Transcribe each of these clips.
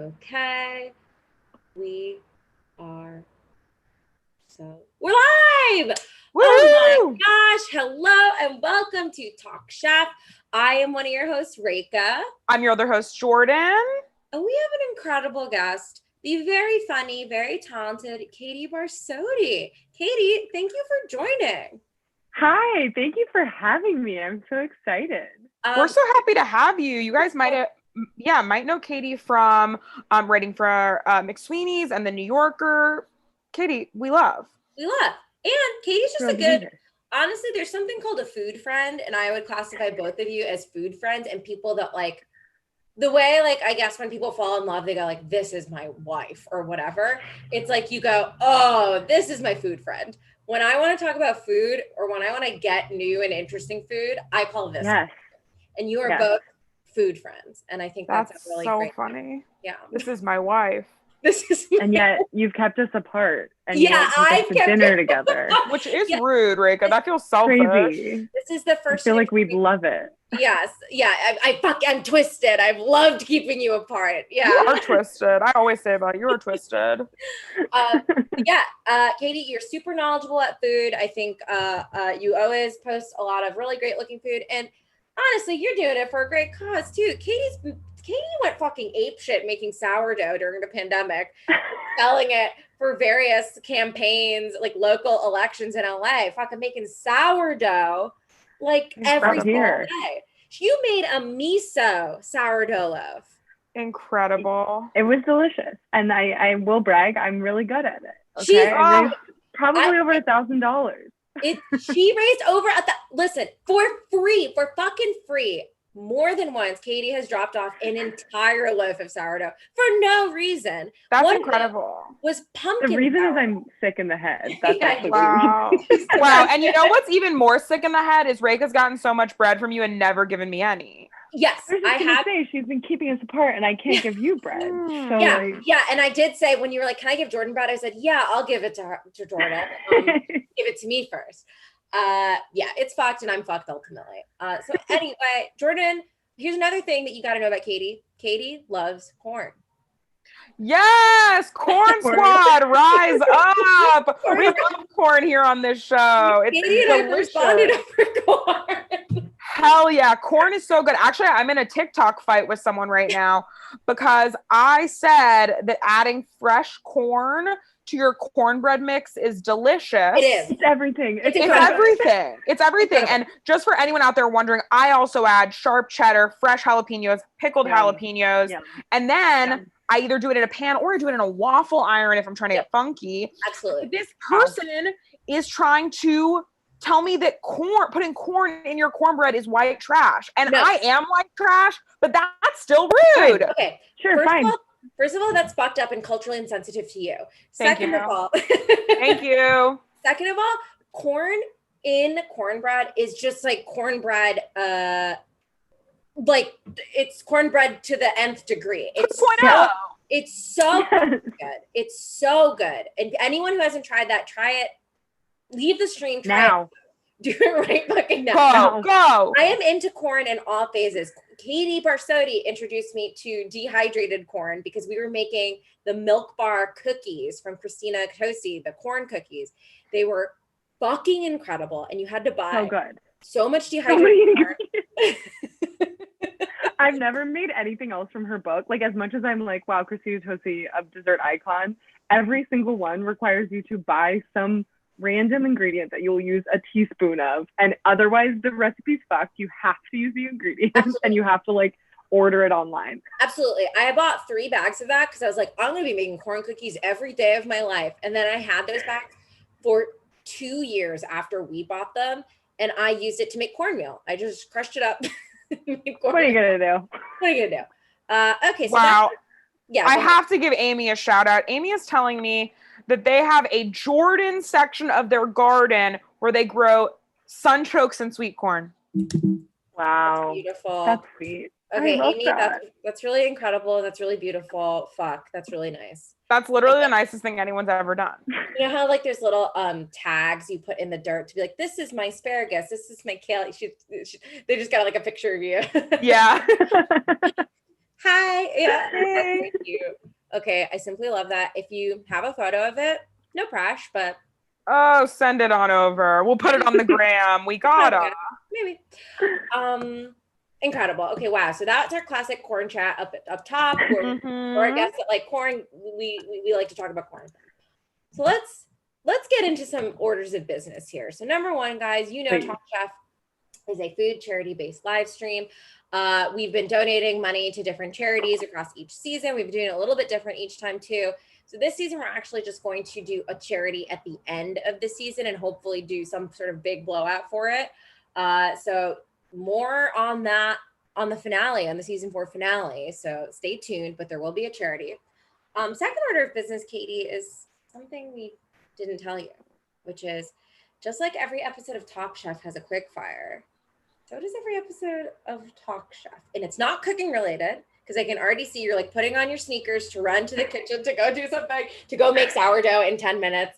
Okay. We are we're live! Woo! Oh my gosh. Hello and welcome to Talk Chef. I am one of your hosts, Reka. I'm your other host, Jordan. And we have an incredible guest, the very funny, very talented Katie Barsotti. Katie, thank you for joining. Hi, thank you for having me. I'm so excited. We're so happy to have you. You guys might know Katie from writing for McSweeney's and The New Yorker. Katie, we love. And Katie's just honestly, there's something called a food friend, and I would classify both of you as food friends and people that like, the way, like, I guess when people fall in love, they go like, this is my wife or whatever. It's like you go, oh, this is my food friend. When I want to talk about food or when I want to get new and interesting food, I call this. Yes. And you are both food friends. And I think that's a really so great funny. Thing. Yeah. This is my wife. And yet you've kept us apart. And I've kept dinner together. Which is rude, Reka. That feels selfish. Crazy. This is the first. I feel like we'd love it. Yes. Yeah. I'm twisted. I've loved keeping you apart. Yeah. You are twisted. I always say about you are twisted. Katie, you're super knowledgeable at food. I think you always post a lot of really great looking food. And honestly, you're doing it for a great cause too. Katie went fucking apeshit making sourdough during the pandemic, selling it for various campaigns, like local elections in LA. Fucking making sourdough like every single day. You made a miso sourdough loaf. Incredible. It was delicious. And I will brag, I'm really good at it. Okay. I raised probably over $1,000. She raised over for fucking free. More than once, Katie has dropped off an entire loaf of sourdough for no reason. That's incredible. Was pumpkin. The reason is I'm sick in the head. That's wow. Wow. And you know what's even more sick in the head is Reka's gotten so much bread from you and never given me any. Yes, I have. She's been keeping us apart, and I can't give you bread. So yeah. And I did say when you were like, "Can I give Jordan bread?" I said, "Yeah, I'll give it to Jordan. Give it to me first." It's fucked, and I'm fucked ultimately. So anyway, Jordan, here's another thing that you got to know about Katie. Katie loves corn. Yes, Corn Squad, rise up. We love corn here on this show. It's Katie and I first bonded over corn. Hell yeah, corn is so good. Actually, I'm in a TikTok fight with someone right now because I said that adding fresh corn to your cornbread mix is delicious. It is. It's everything. It's everything. It's everything. And just for anyone out there wondering, I also add sharp cheddar, fresh jalapenos, pickled jalapenos, and then I either do it in a pan or I do it in a waffle iron if I'm trying to get funky. Absolutely. This person is trying to tell me that putting corn in your cornbread is white trash. And I am white trash, but that's still rude. Okay. Sure, fine. First of all, that's fucked up and culturally insensitive to you. Second of all, thank you. Second of all, corn in cornbread is just like cornbread, like it's cornbread to the nth degree. It's so good. It's so good. And anyone who hasn't tried that, try it. Leave the stream. Try now. Do it right fucking now. Go. I am into corn in all phases. Katie Barsotti introduced me to dehydrated corn because we were making the Milk Bar cookies from Christina Tosi, the corn cookies. They were fucking incredible, and you had to buy so much dehydrated corn. I've never made anything else from her book. Like, as much as I'm like, wow, Christina Tosi, a dessert icon, every single one requires you to buy some random ingredient that you'll use a teaspoon of, and otherwise the recipe's fucked. You have to use the ingredients and you have to like order it online. Absolutely. I bought 3 bags of that because I was like, I'm gonna be making corn cookies every day of my life. And then I had those bags for 2 years after we bought them, and I used it to make cornmeal. I just crushed it up. What are you gonna do? Okay, so wow. I have to give Amy a shout out. Amy is telling me that they have a Jordan section of their garden where they grow sunchokes and sweet corn. Wow. That's beautiful. That's sweet. Okay, Amy, that's really incredible. That's really beautiful. Fuck, that's really nice. That's literally the nicest thing anyone's ever done. You know how like there's little tags you put in the dirt to be like, this is my asparagus, this is my kale. They just got like a picture of you. Yeah. Hi. Yeah. Hey. Thank you. Okay, I simply love that. If you have a photo of it, no prash, but Oh, send it on over. We'll put it on the gram. We gotta. maybe. Incredible. Okay, wow. So that's our classic corn chat up top. Or I guess that like corn, we like to talk about corn. So let's get into some orders of business here. So number one, guys, you know, Top Chef is a food charity-based live stream. We've been donating money to different charities across each season. We've been doing it a little bit different each time too. So this season, we're actually just going to do a charity at the end of the season and hopefully do some sort of big blowout for it. So more on that on the finale, on the season 4 finale. So stay tuned, but there will be a charity. Second order of business, Katie, is something we didn't tell you, which is just like every episode of Top Chef has a quickfire, so does every episode of Top Chef. And it's not cooking related, because I can already see you're like putting on your sneakers to run to the kitchen to go do something, to go make sourdough in 10 minutes.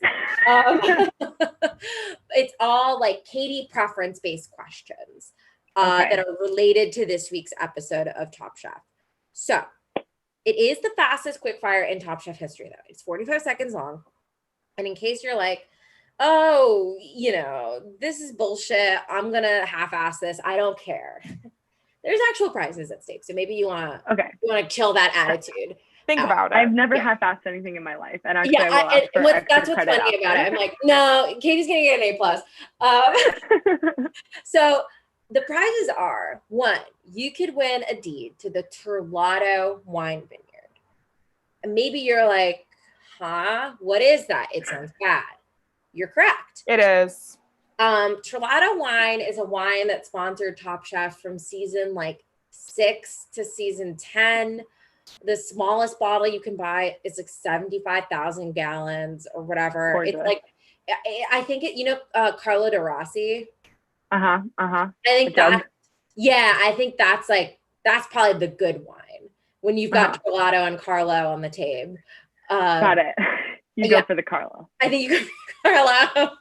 It's all like Katie preference-based questions that are related to this week's episode of Top Chef. So it is the fastest quickfire in Top Chef history, though. It's 45 seconds long. And in case you're like, oh, you know, this is bullshit, I'm going to half-ass this, I don't care. There's actual prizes at stake. So maybe you want to kill that attitude. Think about it. I've never half-assed anything in my life. And actually, that's what's funny about it. I'm like, no, Katie's going to get an A+. So the prizes are, 1, you could win a deed to the Terlato wine vineyard. And maybe you're like, huh? What is that? It sounds bad. You're correct. It is. Terlato wine is a wine that sponsored Top Chef from season 6 to season 10. The smallest bottle you can buy is 75,000 gallons or whatever. Gorgeous. It's like, I think it, Carlo de Rossi. I think that, I think that's probably the good wine when you've got Terlato and Carlo on the table. Got it. You go for the Carlo. I think you go for Carlo.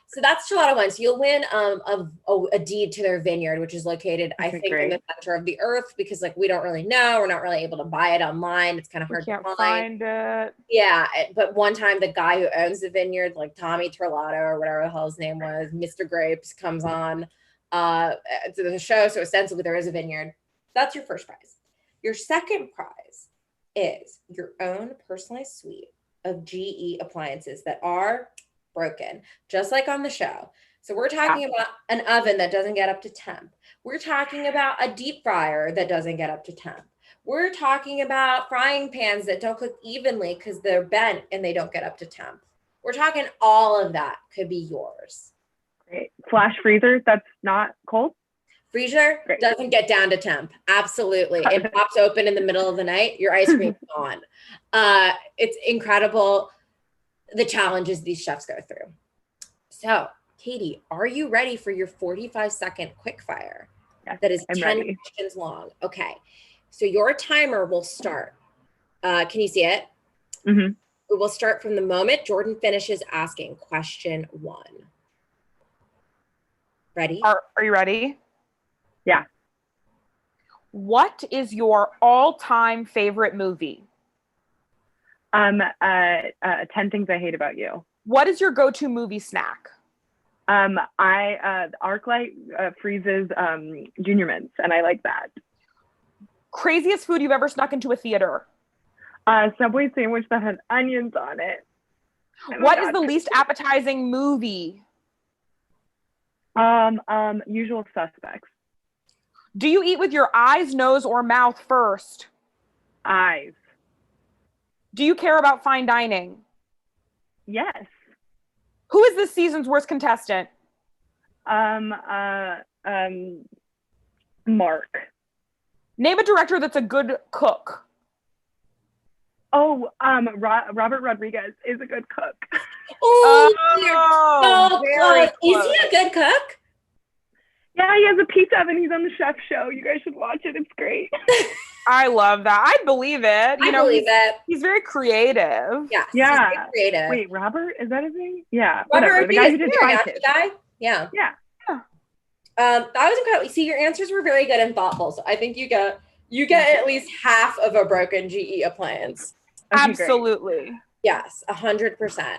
So that's Terlato wine. So you'll win a deed to their vineyard, which is located, I think, in the center of the earth, because we don't really know. We're not really able to buy it online. It's kind of hard to find it. Yeah, but one time the guy who owns the vineyard, like Tommy Terlato or whatever the hell his name was, Mr. Grapes, comes on to the show. So ostensibly there is a vineyard. That's your first prize. Your second prize is your own personalized suite of GE appliances that are broken, just like on the show. So we're talking about an oven that doesn't get up to temp. We're talking about a deep fryer that doesn't get up to temp. We're talking about frying pans that don't cook evenly because they're bent and they don't get up to temp. We're talking all of that could be yours. Great. Flash freezers that's not cold? Freezer doesn't get down to temp. Absolutely. It pops open in the middle of the night. Your ice cream's gone. It's incredible the challenges these chefs go through. So, Katie, are you ready for your 45-second quickfire? Yes, that is I'm 10 ready. questions long. Okay. So your timer will start. Can you see it? Mm-hmm. It will start from the moment Jordan finishes asking question 1. Ready? Are you ready? Yeah. What is your all-time favorite movie? 10 Things I Hate About You. What is your go-to movie snack? ArcLight freezes Junior Mints, and I like that. Craziest food you've ever snuck into a theater? Subway sandwich that has onions on it. What is the least appetizing movie? Usual Suspects. Do you eat with your eyes, nose, or mouth first? Eyes. Do you care about fine dining? Yes. Who is this season's worst contestant? Mark. Name a director that's a good cook. Oh, Robert Rodriguez is a good cook. Oh, so close. Is he a good cook? Yeah, he has a pizza oven. He's on the chef show. You guys should watch it. It's great. I love that. I believe it. I believe it. He's very creative. Yes, yeah. He's very creative. Wait, Robert? Is that his name? Yeah. Robert, the guy who did guy? Yeah. Yeah. That was incredible. See, your answers were very good and thoughtful. So I think you get you get at least half of a broken GE appliance. Okay, Absolutely. great. Yes, 100%.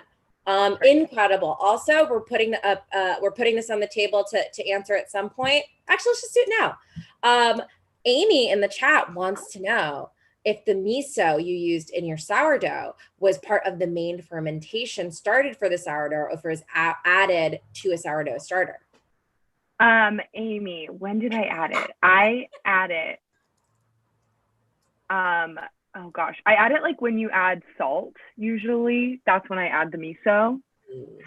Incredible. Also, we're putting this on the table to answer at some point. Actually, let's just do it now. Amy in the chat wants to know if the miso you used in your sourdough was part of the main fermentation started for the sourdough, or if it was added to a sourdough starter. Amy, when did I add it? I add it. Oh gosh, I add it like when you add salt. Usually, that's when I add the miso.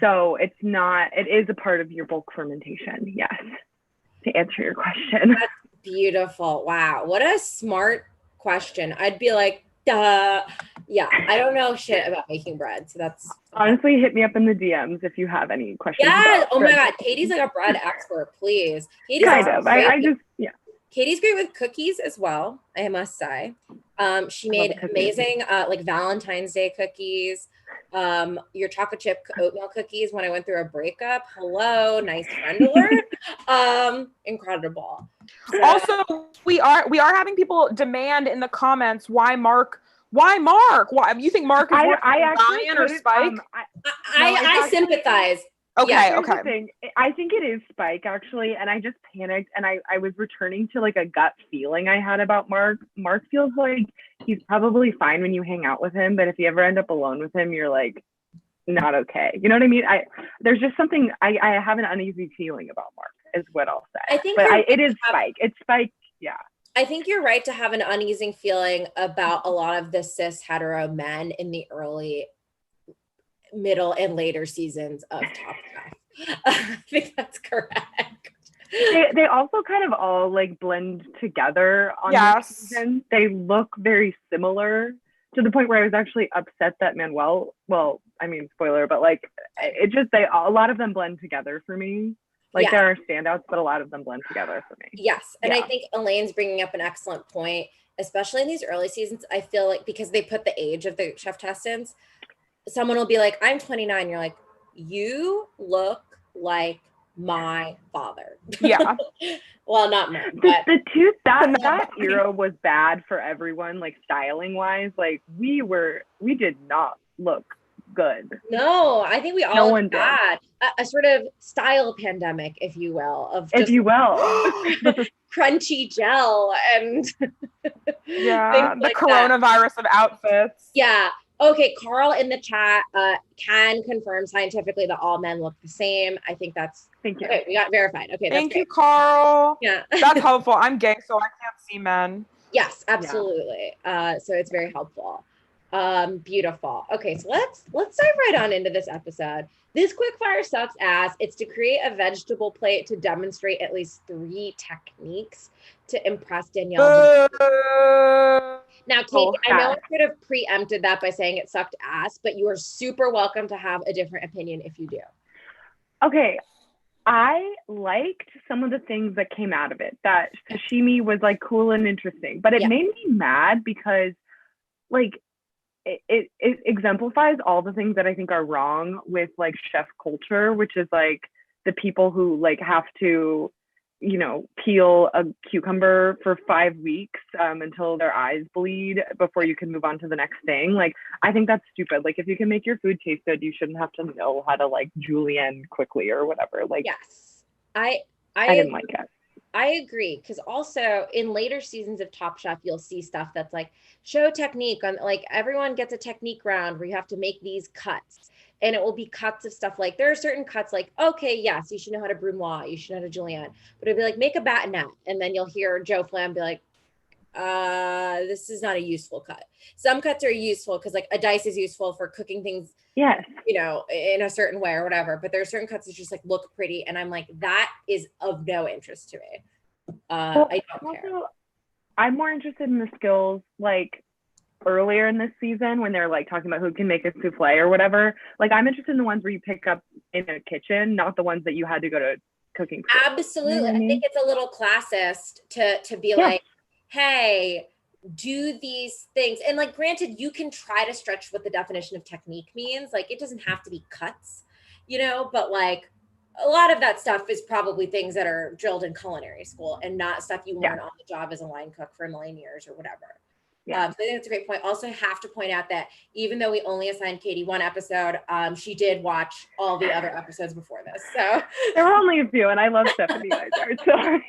So it is a part of your bulk fermentation. Yes, to answer your question. That's beautiful. Wow, what a smart question. I'd be like, duh. Yeah, I don't know shit about making bread, so that's honestly, hit me up in the DMs if you have any questions. Yeah. Oh my God, Katie's like a bread expert. Please, Katie's kind of. Katie's great with cookies as well, I must say. She made amazing like Valentine's Day cookies. Your chocolate chip oatmeal cookies when I went through a breakup. Hello, nice friend alert. Incredible. So, also, we are having people demand in the comments why Mark? Why you think Mark is more Ryan or Spike? I sympathize. Okay, Yeah. okay. The thing. I think it is Spike actually, and I just panicked, and I was returning to like a gut feeling I had about Mark. Mark feels like he's probably fine when you hang out with him, but if you ever end up alone with him, you're like not okay. You know what I mean? There's just something I have an uneasy feeling about Mark, is what I'll say. I think it is Spike. It's Spike. Yeah. I think you're right to have an uneasy feeling about a lot of the cis hetero men in the early, middle, and later seasons of Top Chef. I think that's correct. They also kind of all like blend together on the season. They look very similar to the point where I was actually upset that Manuel, well, I mean, spoiler, but like a lot of them blend together for me. Like there are standouts, but a lot of them blend together for me. Yes. And I think Elaine's bringing up an excellent point, especially in these early seasons. I feel like because they put the age of the chef testants, someone will be like, I'm 29. You're like, you look like my father. Yeah. Well, not mine, but that era was bad for everyone, like styling wise. Like we did not look good. No, I think we all had a sort of style pandemic, if you will, of just crunchy gel and the coronavirus of outfits. Yeah. Okay, Carl in the chat can confirm scientifically that all men look the same. I think that's thank you. Okay, we got verified. Okay, thank you, Carl. Yeah, that's helpful. I'm gay, so I can't see men. Yes, absolutely. So it's very helpful. Beautiful. Okay, so let's dive right on into this episode. This Quickfire sucks ass. It's to create a vegetable plate to demonstrate at least 3 techniques to impress Danielle. Now, Kate, I know I could have preempted that by saying it sucked ass, but you are super welcome to have a different opinion if you do. Okay. I liked some of the things that came out of it. That sashimi was like cool and interesting, but it made me mad because like it exemplifies all the things that I think are wrong with like chef culture, which is like the people who like have to, you know, peel a cucumber for 5 weeks until their eyes bleed before you can move on to the next thing. Like, I think that's stupid. Like, if you can make your food taste good, you shouldn't have to know how to like julienne quickly or whatever. Like, yes, I didn't like it. I agree, because also in later seasons of Top Chef, you'll see stuff that's like show technique on, like everyone gets a technique round where you have to make these cuts, and it will be cuts of stuff like there are certain cuts like, okay, yes, you should know how to brunoise, you should know how to julienne, but it'll be like make a batonette, and then you'll hear Joe Flam be like, this is not a useful cut. Some cuts are useful because like a dice is useful for cooking things, yes, you know, in a certain way or whatever, but there are certain cuts that just like look pretty, and I'm like, that is of no interest to me. I don't care. I'm more interested in the skills like earlier in this season when they're like talking about who can make a souffle or whatever. Like, I'm interested in the ones where you pick up in a kitchen, not the ones that you had to go to cooking school. Absolutely. You know what I mean? I think it's a little classist to be like, hey, do these things. And like, granted, you can try to stretch what the definition of technique means. Like, it doesn't have to be cuts, you know, but like, a lot of that stuff is probably things that are drilled in culinary school and not stuff you learn on the job as a line cook for a million years or whatever. So I think that's a great point. Also, I have to point out that even though we only assigned Katie one episode, she did watch all the other episodes before this. So there were only a few, and I love Stephanie either. So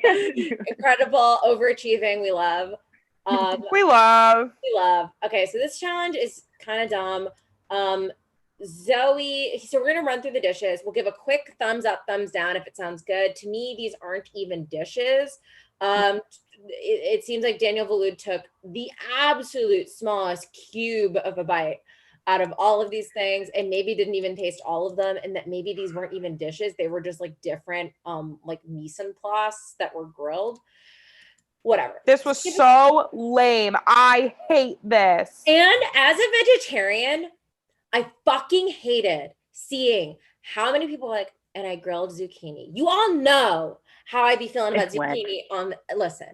incredible, overachieving. We love. We love. Okay, so this challenge is kind of dumb. Zoe, so we're gonna run through the dishes. We'll give a quick thumbs up, thumbs down if it sounds good. To me, these aren't even dishes. It seems like Daniel Valude took the absolute smallest cube of a bite out of all of these things and maybe didn't even taste all of them, and that maybe these weren't even dishes. They were just like different like mise en place that were grilled. Whatever. This was so lame. I hate this. And as a vegetarian, I fucking hated seeing how many people were like, and I grilled zucchini. You all know how I be feeling about zucchini listen,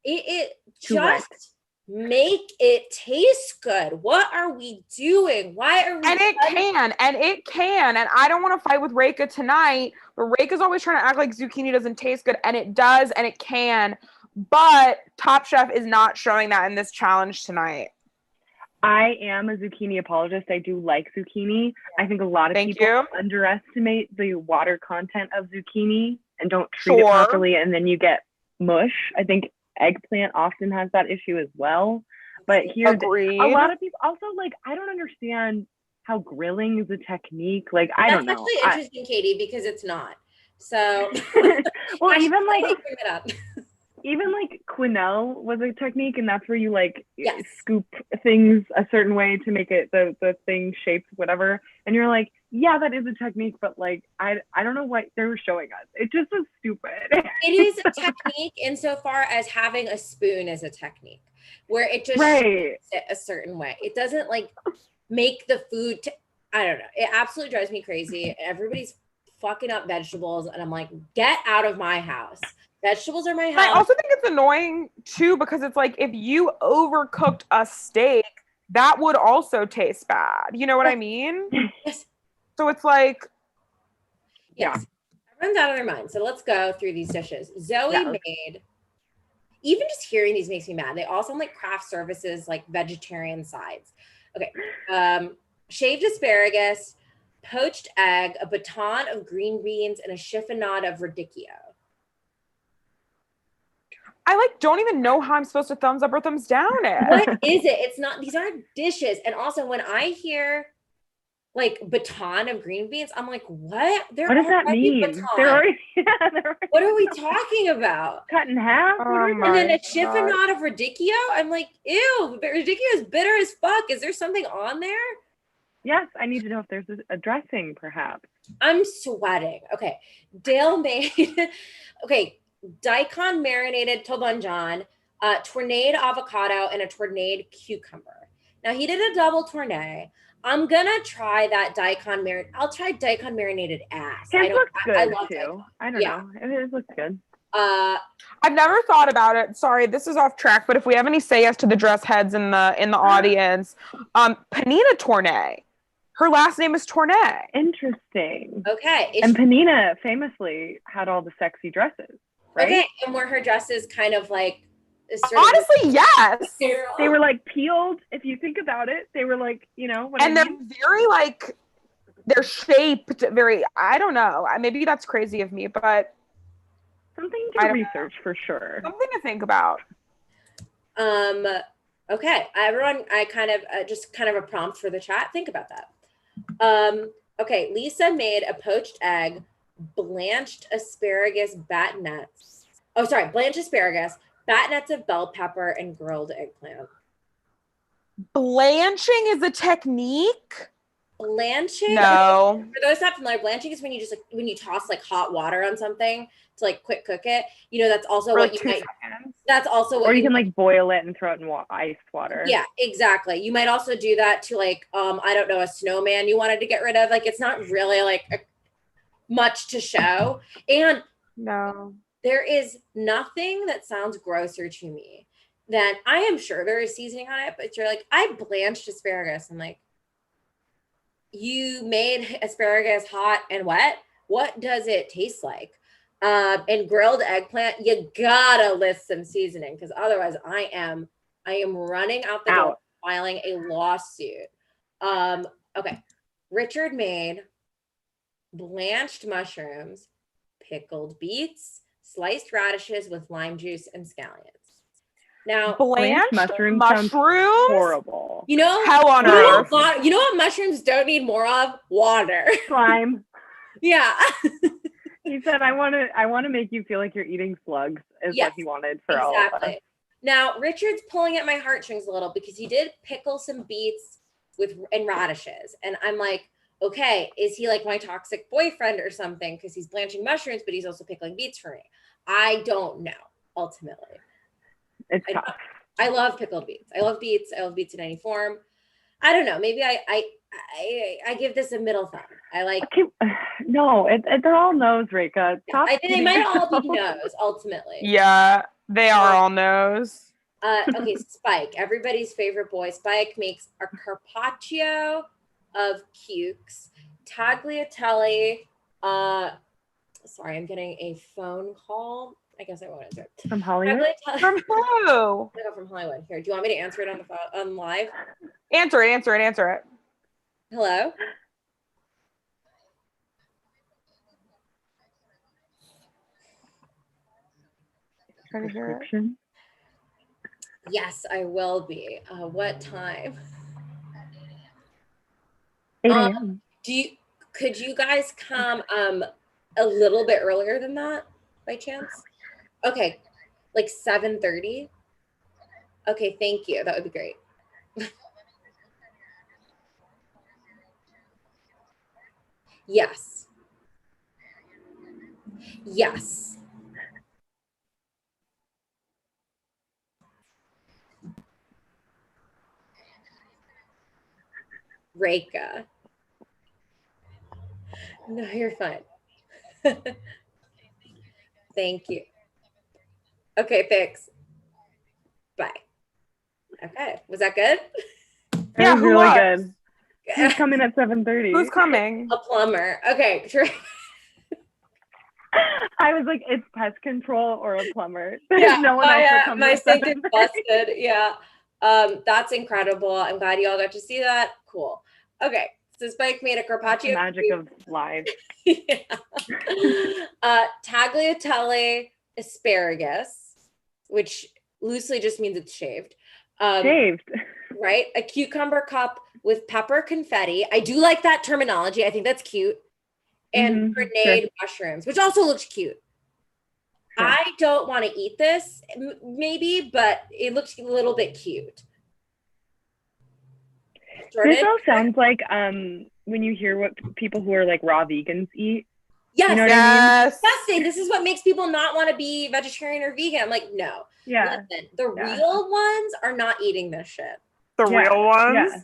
it just make it taste good. What are we doing? Why are we? And it can. And I don't want to fight with Reka tonight, but Reka's always trying to act like zucchini doesn't taste good, and it does, and it can. But Top Chef is not showing that in this challenge tonight. I am a zucchini apologist. I do like zucchini. I think a lot of people underestimate the water content of zucchini and don't treat it properly, and then you get mush. I think eggplant often has that issue as well. But here, a lot of people also, like, I don't understand how grilling is a technique. Like, I don't know. That's actually interesting, Katie, because it's not. So, well, even like quenelle was a technique, and that's where you like scoop things a certain way to make it the thing shaped whatever. And you're like, yeah, that is a technique, but like I don't know what they were showing us. It just was stupid. It is a technique insofar as having a spoon is a technique, where it just shapes it a certain way. It doesn't like make the food. I don't know. It absolutely drives me crazy. Everybody's fucking up vegetables, and I'm like, get out of my house. Vegetables are my house. I also think it's annoying too, because it's like if you overcooked a steak, that would also taste bad. You know what I mean? Yes. So it's like, everyone's out of their mind. So let's go through these dishes. Zoe made, even just hearing these makes me mad. They all sound like craft services, like vegetarian sides. Okay. Shaved asparagus, poached egg, a baton of green beans, and a chiffonade of radicchio. I like don't even know how I'm supposed to thumbs up or thumbs down it. What is it? It's not, these aren't dishes. And also when I hear like baton of green beans, I'm like, what? What does that mean? What are we talking about? Cut in half? And then a chiffonade of radicchio? I'm like, ew, radicchio is bitter as fuck. Is there something on there? Yes, I need to know if there's a dressing, perhaps. I'm sweating. Okay. Dale made, daikon marinated tobanjan, tornade avocado, and a tornade cucumber. Now he did a double tournay. I'm gonna try that daikon marinated. I'll try daikon marinated ass. It looks good I love too. Daikon. I don't know. It looks good. I've never thought about it. Sorry, this is off track. But if we have any say yes to the dress heads in the audience, Panina Tournay. Her last name is Tournay. Interesting. Okay. And Panina famously had all the sexy dresses, right? Okay, and were her dresses kind of like... Honestly, yes. They were like peeled, if you think about it. They were like, you know... And they're very like... They're shaped very... I don't know. Maybe that's crazy of me, but... Something to research for sure. Something to think about. Okay, everyone, I kind of... just kind of a prompt for the chat. Think about that. Okay, Lisa made a poached egg, blanched asparagus, blanched asparagus, batnets of bell pepper, and grilled eggplant. Blanching is a technique? Blanching? No. For those not familiar, blanching is when you just like when you toss like hot water on something to like quick cook it. You know, that's also what you might. That's also what. Or you can like boil it and throw it in ice water. Yeah, exactly. You might also do that to like I don't know, a snowman you wanted to get rid of. Like it's not really like much to show. And no, there is nothing that sounds grosser to me than I am sure there is seasoning on it, but you're like, I blanched asparagus. I'm like, you made asparagus hot and wet? what does it taste like? And grilled eggplant, you gotta list some seasoning because otherwise I am running out the door filing a lawsuit. Okay. Richard made blanched mushrooms, pickled beets, sliced radishes with lime juice and scallions. Now, blanched mushrooms horrible. You know, hell on earth. You know what mushrooms don't need more of? Water. Slime. Yeah. He said, I want to make you feel like you're eating slugs is what he wanted for all of us. Now, Richard's pulling at my heartstrings a little because he did pickle some beets and radishes. And I'm like, okay, is he like my toxic boyfriend or something? Because he's blanching mushrooms, but he's also pickling beets for me. I don't know, ultimately. It's tough. I love pickled beets. I love beets. I love beets in any form. I don't know. Maybe I give this a middle thumb. I like. Okay. No, they're all no's, Reka. I think they might all be no's ultimately. Yeah, they are all no's. Okay, Spike, everybody's favorite boy. Spike makes a carpaccio of cukes, tagliatelle. Sorry, I'm getting a phone call. I guess I won't answer it. From Hollywood? From who? I go from Hollywood. Here, do you want me to answer it on the phone, on live? Answer it. Hello? Trying to hear it. Yes, I will be. What time? 8 a.m. Could you guys come a little bit earlier than that by chance? Okay, like 7:30. Okay, thank you. That would be great. Yes. Yes. Reka. No, you're fine. Thank you. Okay, thanks. Bye. Okay, was that good? Yeah, was really good. Who's coming at 7:30? Who's coming? A plumber. Okay, sure. I was like, it's pest control or a plumber. Yeah, no one else that comes my at sink is 7:30. busted. Yeah. That's incredible. I'm glad you all got to see that. Cool. Okay. So Spike made a carpaccio. Magic of live. Yeah. Tagliatelle asparagus, which loosely just means it's shaved. Shaved. Right? A cucumber cup with pepper confetti. I do like that terminology. I think that's cute. And grenade mushrooms, which also looks cute. Sure. I don't want to eat this, maybe, but it looks a little bit cute. Jordan? This all sounds like when you hear what people who are like raw vegans eat. Yes, you know what I mean? Disgusting. This is what makes people not want to be vegetarian or vegan. I'm like, no. Yeah. Listen, the real ones are not eating this shit. The real ones? Yeah.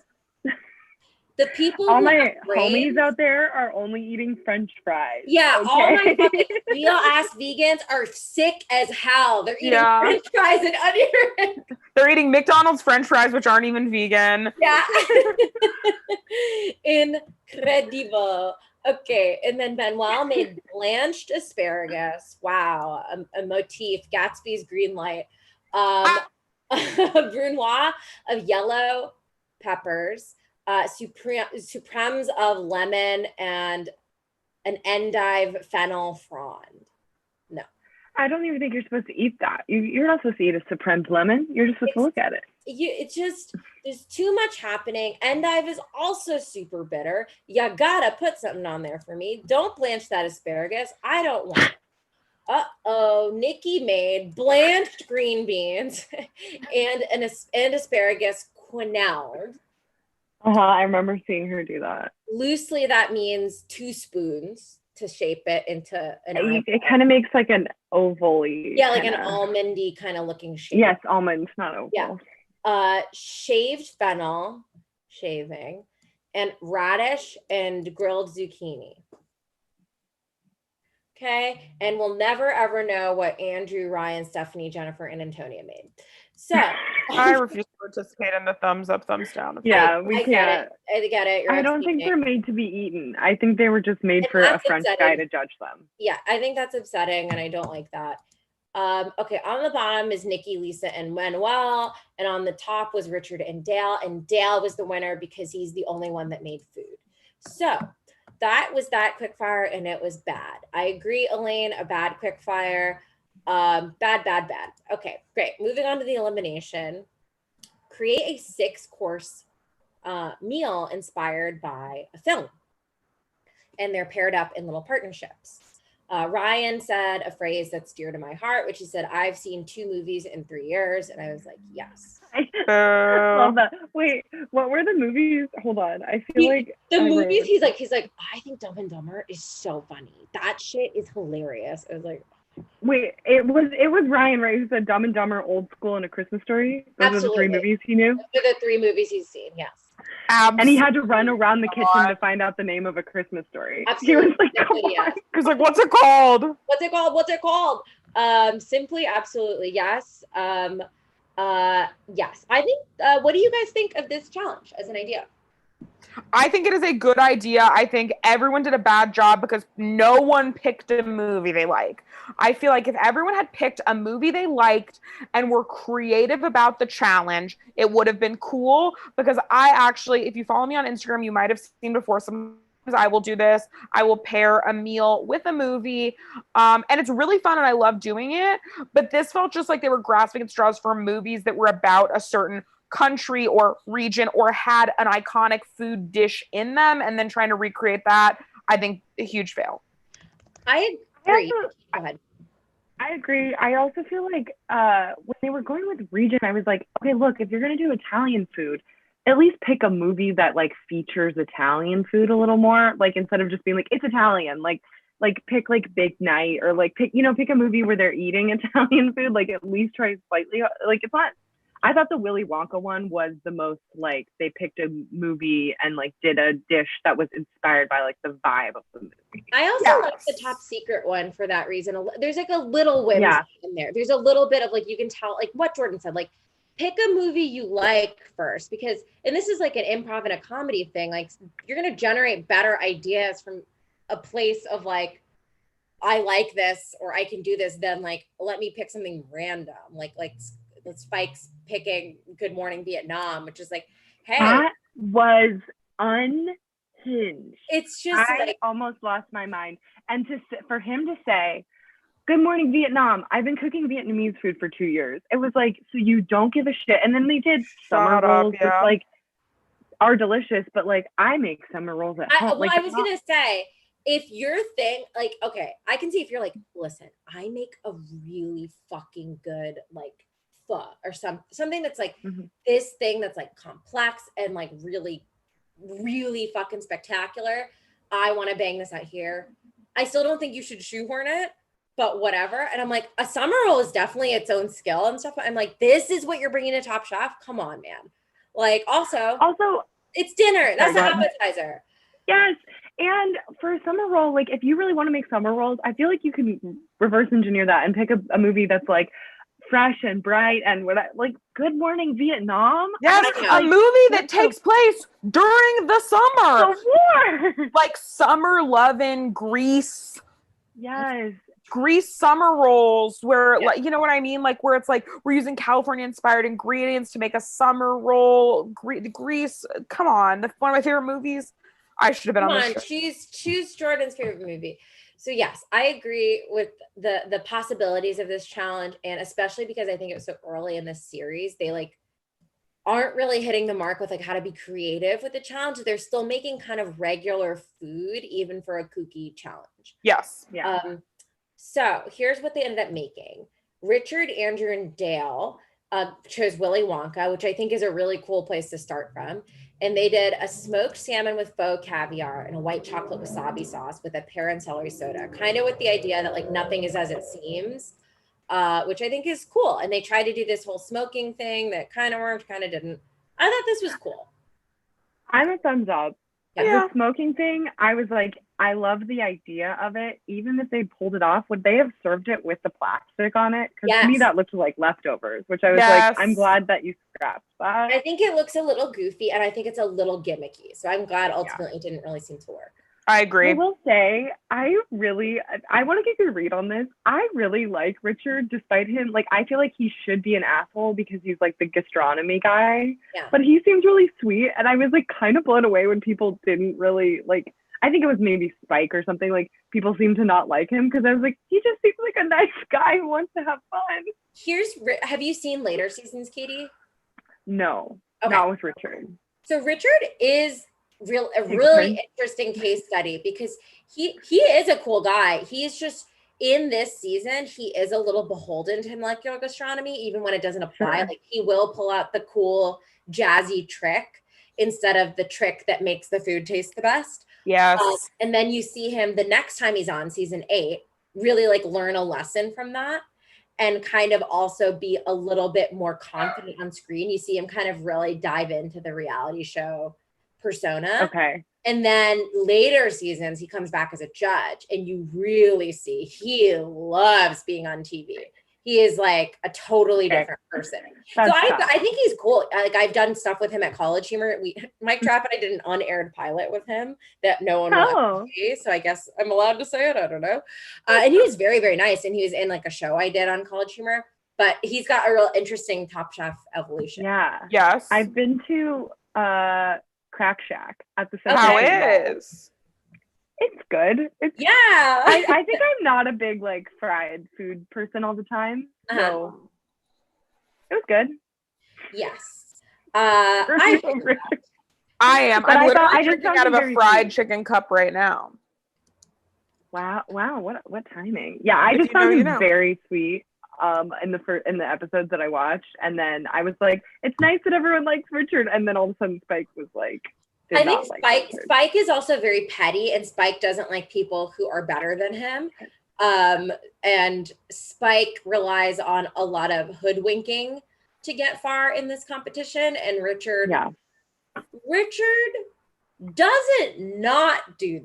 The people all my homies out there are only eating French fries. Yeah, okay? All my fucking real ass vegans are sick as hell. They're eating French fries and onion rings. They're eating McDonald's French fries, which aren't even vegan. Yeah. Incredible. Okay, and then Benoit made blanched asparagus. Wow, a motif. Gatsby's green light. Brunoise of yellow peppers. Supremes of lemon and an endive fennel frond. No. I don't even think you're supposed to eat that. You're not supposed to eat a Supremes lemon. You're just supposed to look at it. It's just, there's too much happening. Endive is also super bitter. You gotta put something on there for me. Don't blanch that asparagus. I don't want it. Uh-oh, Nikki made blanched green beans and asparagus quinoa. I remember seeing her do that. Loosely, that means 2 spoons to shape it into an eyeball. It kind of makes like an oval-y. Yeah, like an almondy kind of looking shape. Yes, almonds, not oval. Yeah. Shaved fennel, shaving, and radish and grilled zucchini. Okay, and we'll never ever know what Andrew, Ryan, Stephanie, Jennifer, and Antonia made. So I refuse to participate in the thumbs up, thumbs down. Yeah, we can't. I get it. I don't think they're made to be eaten. I think they were just made for a French guy to judge them. Yeah, I think that's upsetting, and I don't like that. Okay, on the bottom is Nikki, Lisa, and Manuel, and on the top was Richard and Dale was the winner because he's the only one that made food. So that was that quickfire, and it was bad. I agree, Elaine, a bad quickfire. Bad. Okay, great. Moving on to the elimination. Create a 6-course meal inspired by a film. And they're paired up in little partnerships. Ryan said a phrase that's dear to my heart, which he said, I've seen 2 movies in 3 years. And I was like, yes. I love that. Wait, what were the movies? Hold on. I feel like the movies, he's like, I think Dumb and Dumber is so funny. That shit is hilarious. I was like, wait, it was Ryan, right, who said Dumb and Dumber, Old School, and A Christmas Story? Those absolutely. are the 3 movies he knew? Those are the 3 movies he's seen, yes. Absolutely. And he had to run around the kitchen to find out the name of A Christmas Story. Absolutely. He was like, come on. He was like, what's it called? What's it called? Simply, absolutely, yes. Yes. I think, what do you guys think of this challenge as an idea? I think it is a good idea. I think everyone did a bad job because no one picked a movie they like. I feel like if everyone had picked a movie they liked and were creative about the challenge, it would have been cool because I actually, if you follow me on Instagram, you might have seen before, sometimes I will do this. I will pair a meal with a movie and it's really fun and I love doing it. But this felt just like they were grasping at straws for movies that were about a certain country or region or had an iconic food dish in them and then trying to recreate that. I think a huge fail. I agree. Go ahead. I agree. I also feel like when they were going with region, I was like, okay, look, if you're going to do Italian food, at least pick a movie that like features Italian food a little more. Like instead of just being like, it's Italian, like pick like Big Night or like pick a movie where they're eating Italian food. Like at least try slightly, like it's not. I thought the Willy Wonka one was the most like they picked a movie and like did a dish that was inspired by like the vibe of the movie. I also like the Top Secret one for that reason. There's like a little whimsy in there. There's a little bit of like, you can tell like what Jordan said, like pick a movie you like first because, and this is like an improv and a comedy thing. Like you're going to generate better ideas from a place of like, I like this or I can do this than like, let me pick something random. Like Spike's picking Good Morning Vietnam, which is like, hey, that was unhinged. It's just I almost lost my mind. And for him to say, Good Morning Vietnam, I've been cooking Vietnamese food for 2 years. It was like, so you don't give a shit. And then they did summer rolls, which like are delicious, but like I make summer rolls at home. I was gonna say, if your thing, like, okay, I can see if you're like, listen, I make a really fucking good like pho or something that's like this thing that's like complex and like really, really fucking spectacular. I want to bang this out here. I still don't think you should shoehorn it, but whatever. And I'm like, a summer roll is definitely its own skill and stuff. I'm like, this is what you're bringing to Top Chef. Come on, man. Like also it's dinner. That's an appetizer. Yes. And for a summer roll, like if you really want to make summer rolls, I feel like you can reverse engineer that and pick a movie that's like fresh and bright and like Good Morning Vietnam. Yes, a movie that takes place during the summer. The war. Like summer loving Grease. Yes. Grease summer rolls where like, you know what I mean? Like where it's like, we're using California inspired ingredients to make a summer roll. Grease. Come on. That's one of my favorite movies. I should have been on this show. Choose Jordan's favorite movie. So yes, I agree with the possibilities of this challenge, and especially because I think it was so early in this series, they like aren't really hitting the mark with like how to be creative with the challenge. They're still making kind of regular food, even for a kooky challenge. Yes. Yeah. So here's what they ended up making. Richard, Andrew, and Dale chose Willy Wonka, which I think is a really cool place to start from. And they did a smoked salmon with faux caviar and a white chocolate wasabi sauce with a pear and celery soda, kind of with the idea that like nothing is as it seems, which I think is cool. And they tried to do this whole smoking thing that kind of worked, kind of didn't. I thought this was cool. I'm a thumbs up. Yeah. The smoking thing, I was like, I love the idea of it. Even if they pulled it off, would they have served it with the plastic on it? Because to me, that looked like leftovers, which I was like, I'm glad that you scrapped that. I think it looks a little goofy, and I think it's a little gimmicky. So I'm glad ultimately it didn't really seem to work. I agree. I will say, I want to get your read on this. I really like Richard, despite him. Like, I feel like he should be an asshole because he's like the gastronomy guy. Yeah. But he seems really sweet. And I was like kind of blown away when people didn't really like, I think it was maybe Spike or something. Like, people seemed to not like him because I was like, he just seems like a nice guy who wants to have fun. Have you seen later seasons, Katie? No, not with Richard. So Richard is a really interesting case study because he is a cool guy. He's just in this season, he is a little beholden to molecular gastronomy, even when it doesn't apply. Like, he will pull out the cool jazzy trick instead of the trick that makes the food taste the best. Yes. And then you see him the next time he's on season 8 really like learn a lesson from that and kind of also be a little bit more confident on screen. You see him kind of really dive into the reality show persona. Okay. And then later seasons, he comes back as a judge and you really see he loves being on TV. He is like a totally different person. I think he's cool. Like, I've done stuff with him at College Humor. Mike Trapp and I did an unaired pilot with him that no one will see. So I guess I'm allowed to say it. I don't know. And he was very, very nice. And he was in like a show I did on College Humor. But he's got a real interesting Top Chef evolution. Yeah. Yes. I've been to Crack Shack at the same How is? It's good. I think I'm not a big like fried food person all the time. So it was good. Yes. I am. I'm literally drinking out of a fried chicken cup right now. Wow. What timing? Yeah, I just found him very sweet in the episodes that I watched. And then I was like, it's nice that everyone likes Richard. And then all of a sudden Spike was like, I think Spike is also very petty, and Spike doesn't like people who are better than him. And Spike relies on a lot of hoodwinking to get far in this competition. And Richard doesn't not do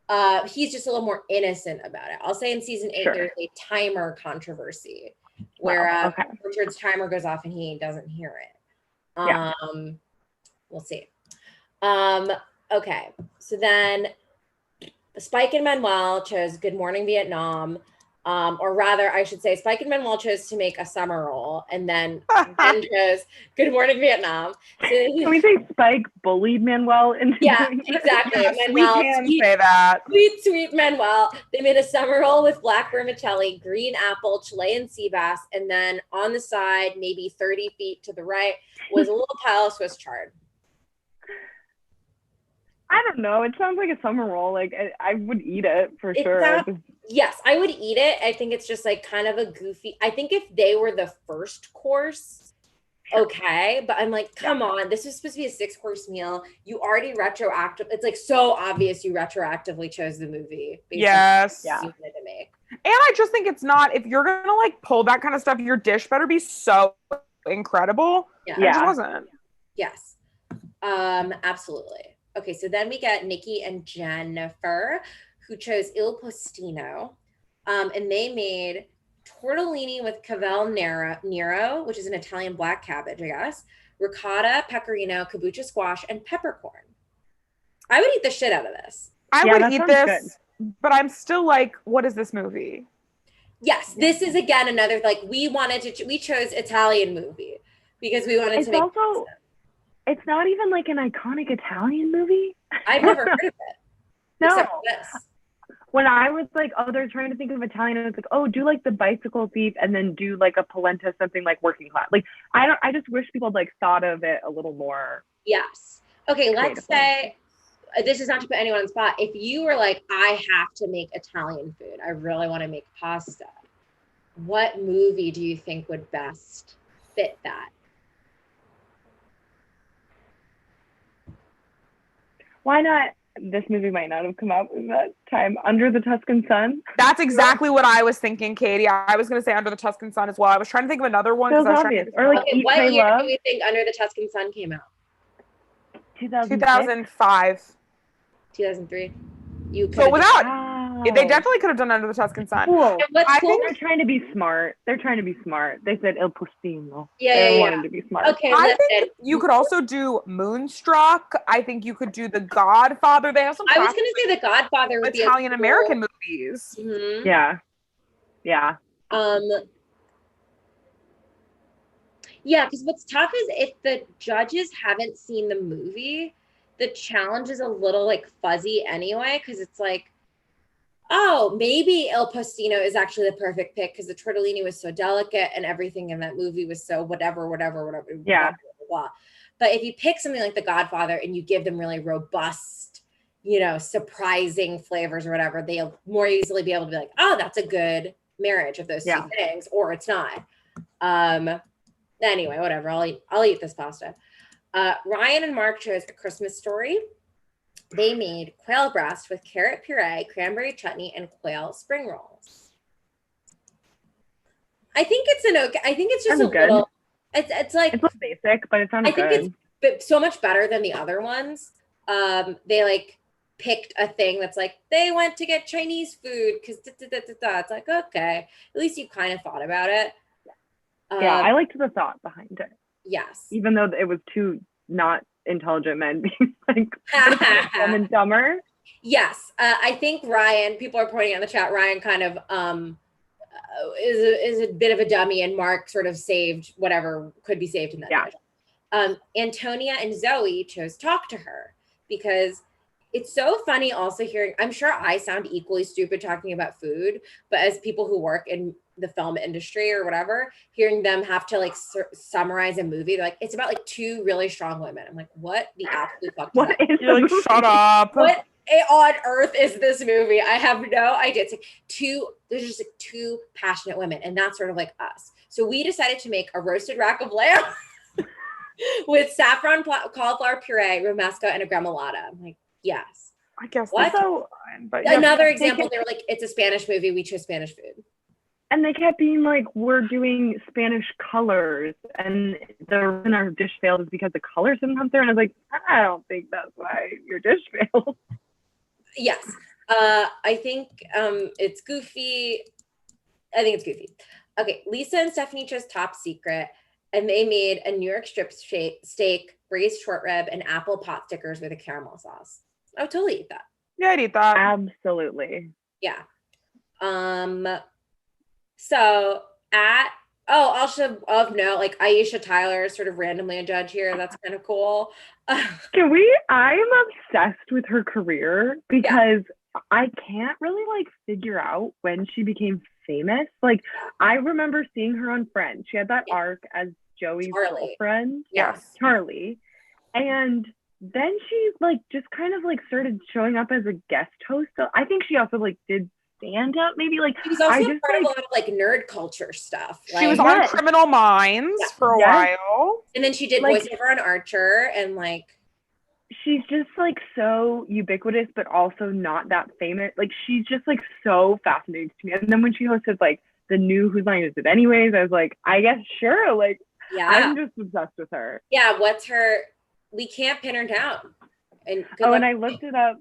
that. He's just a little more innocent about it. I'll say in season 8, there's a timer controversy where Richard's timer goes off and he doesn't hear it. We'll see. Okay, so then Spike and Manuel chose Good Morning Vietnam, or rather, I should say, Spike and Manuel chose to make a summer roll, and then Ben chose Good Morning Vietnam. So can we say Spike bullied Manuel? Exactly. Manuel, we can say that. Sweet Manuel. They made a summer roll with black vermicelli, green apple, Chilean sea bass, and then on the side, maybe 30 feet to the right, was a little pile of Swiss chard. I don't know. It sounds like a summer roll. Like, I would eat it for sure. Yes, I would eat it. I think it's just like kind of a goofy. I think if they were the first course, okay. But I'm like, come on. This was supposed to be a 6-course meal. You already it's like so obvious you retroactively chose the movie. Yes. You wanted to make. And I just think it's not, if you're going to like pull that kind of stuff, your dish better be so incredible. Yeah. It just wasn't. Yes. Absolutely. Okay, so then we got Nikki and Jennifer, who chose Il Postino, and they made tortellini with Cavel Nero, which is an Italian black cabbage, I guess, ricotta, pecorino, kabocha squash, and peppercorn. I would eat the shit out of this. I would eat this, but I'm still like, what is this movie? Yes, this is again another, like, we chose Italian movie because we wanted to make pasta. It's not even like an iconic Italian movie. I've never heard of it. No. Except for this. When I was like, they're trying to think of Italian, and it's like, do like the bicycle thief and then do like a polenta, something like working class. Like, I just wish people like thought of it a little more. Yes. Okay, let's say, this is not to put anyone on the spot. If you were like, I have to make Italian food, I really want to make pasta, what movie do you think would best fit that? Why not? This movie might not have come out in that time. Under the Tuscan Sun. That's exactly what I was thinking, Katie. I was going to say Under the Tuscan Sun as well. I was trying to think of another one. So obvious. Or like what year do you think Under the Tuscan Sun came out? 2005. 2003. You could So without, Wow. they definitely could have done Under the Tuscan Sun. Cool. And what's I cool? think- They're trying to be smart. They said El Postino. Yeah, They wanted to be smart. Okay, I listen. think you could also do Moonstruck. I think you could do The Godfather. They have some I was gonna say The Godfather would Italian be American movies. Mm-hmm. Yeah. Yeah. Yeah, because what's tough is if the judges haven't seen the movie, the challenge is a little like fuzzy anyway, because it's like, oh, maybe Il Postino is actually the perfect pick because the tortellini was so delicate and everything in that movie was so whatever. Yeah. Blah. But if you pick something like The Godfather and you give them really robust, surprising flavors or whatever, they'll more easily be able to be like, oh, that's a good marriage of those two things, or it's not. Anyway, whatever. I'll eat this pasta. Ryan and Mark chose A Christmas Story. They made quail breast with carrot puree, cranberry chutney, and quail spring rolls. I think it's I think it's just a little. It's like it's a little basic, but it sounded good. I think it's so much better than the other ones. They like picked a thing that's like they went to get Chinese food because it's like, okay, at least you kind of thought about it. Yeah, I liked the thought behind it. Yes. Even though it was two not intelligent men being like dumb and dumber. Yes. I think Ryan, people are pointing out in the chat, Ryan kind of is a bit of a dummy, and Mark sort of saved whatever could be saved in that. Yeah. Antonia and Zoe chose Talk to Her because it's so funny also hearing, I'm sure I sound equally stupid talking about food, but as people who work in the film industry or whatever, hearing them have to like summarize a movie, they're like, it's about like two really strong women. I'm like, what the absolute fuck? What is You're like, shut up. What on earth is this movie? I have no idea. It's like there's just like two passionate women, and that's sort of like us. So we decided to make a roasted rack of lamb with saffron cauliflower puree, romesco, and a gremolata. I'm like, yes. I guess what? So fine, but another example, they were like, it's a Spanish movie. We chose Spanish food. And they kept being like, we're doing Spanish colors, and the reason our dish failed is because the colors didn't come through. And I was like, I don't think that's why your dish failed. Yes. I think it's goofy. I think it's goofy. Okay, Lisa and Stephanie chose Top Secret, and they made a New York strip steak, braised short rib, and apple pot stickers with a caramel sauce. I would totally eat that. Yeah, I'd eat that. Absolutely. Yeah. So also of note, like Aisha Tyler is sort of randomly a judge here. That's kind of cool. I'm obsessed with her career because I can't really like figure out when she became famous. Like I remember seeing her on Friends. She had that arc as Joey's girlfriend. Yes. Charlie. And then she like just kind of like started showing up as a guest host. So I think she also like did stand up, maybe like she was also part of a lot of like nerd culture stuff. She was on Criminal Minds for a while, and then she did voiceover on Archer, and like she's just like so ubiquitous, but also not that famous. Like she's just like so fascinating to me. And then when she hosted like the new Whose Line Is It Anyways, I was like, I guess sure. Like I'm just obsessed with her. Yeah, we can't pin her down. And I looked it up.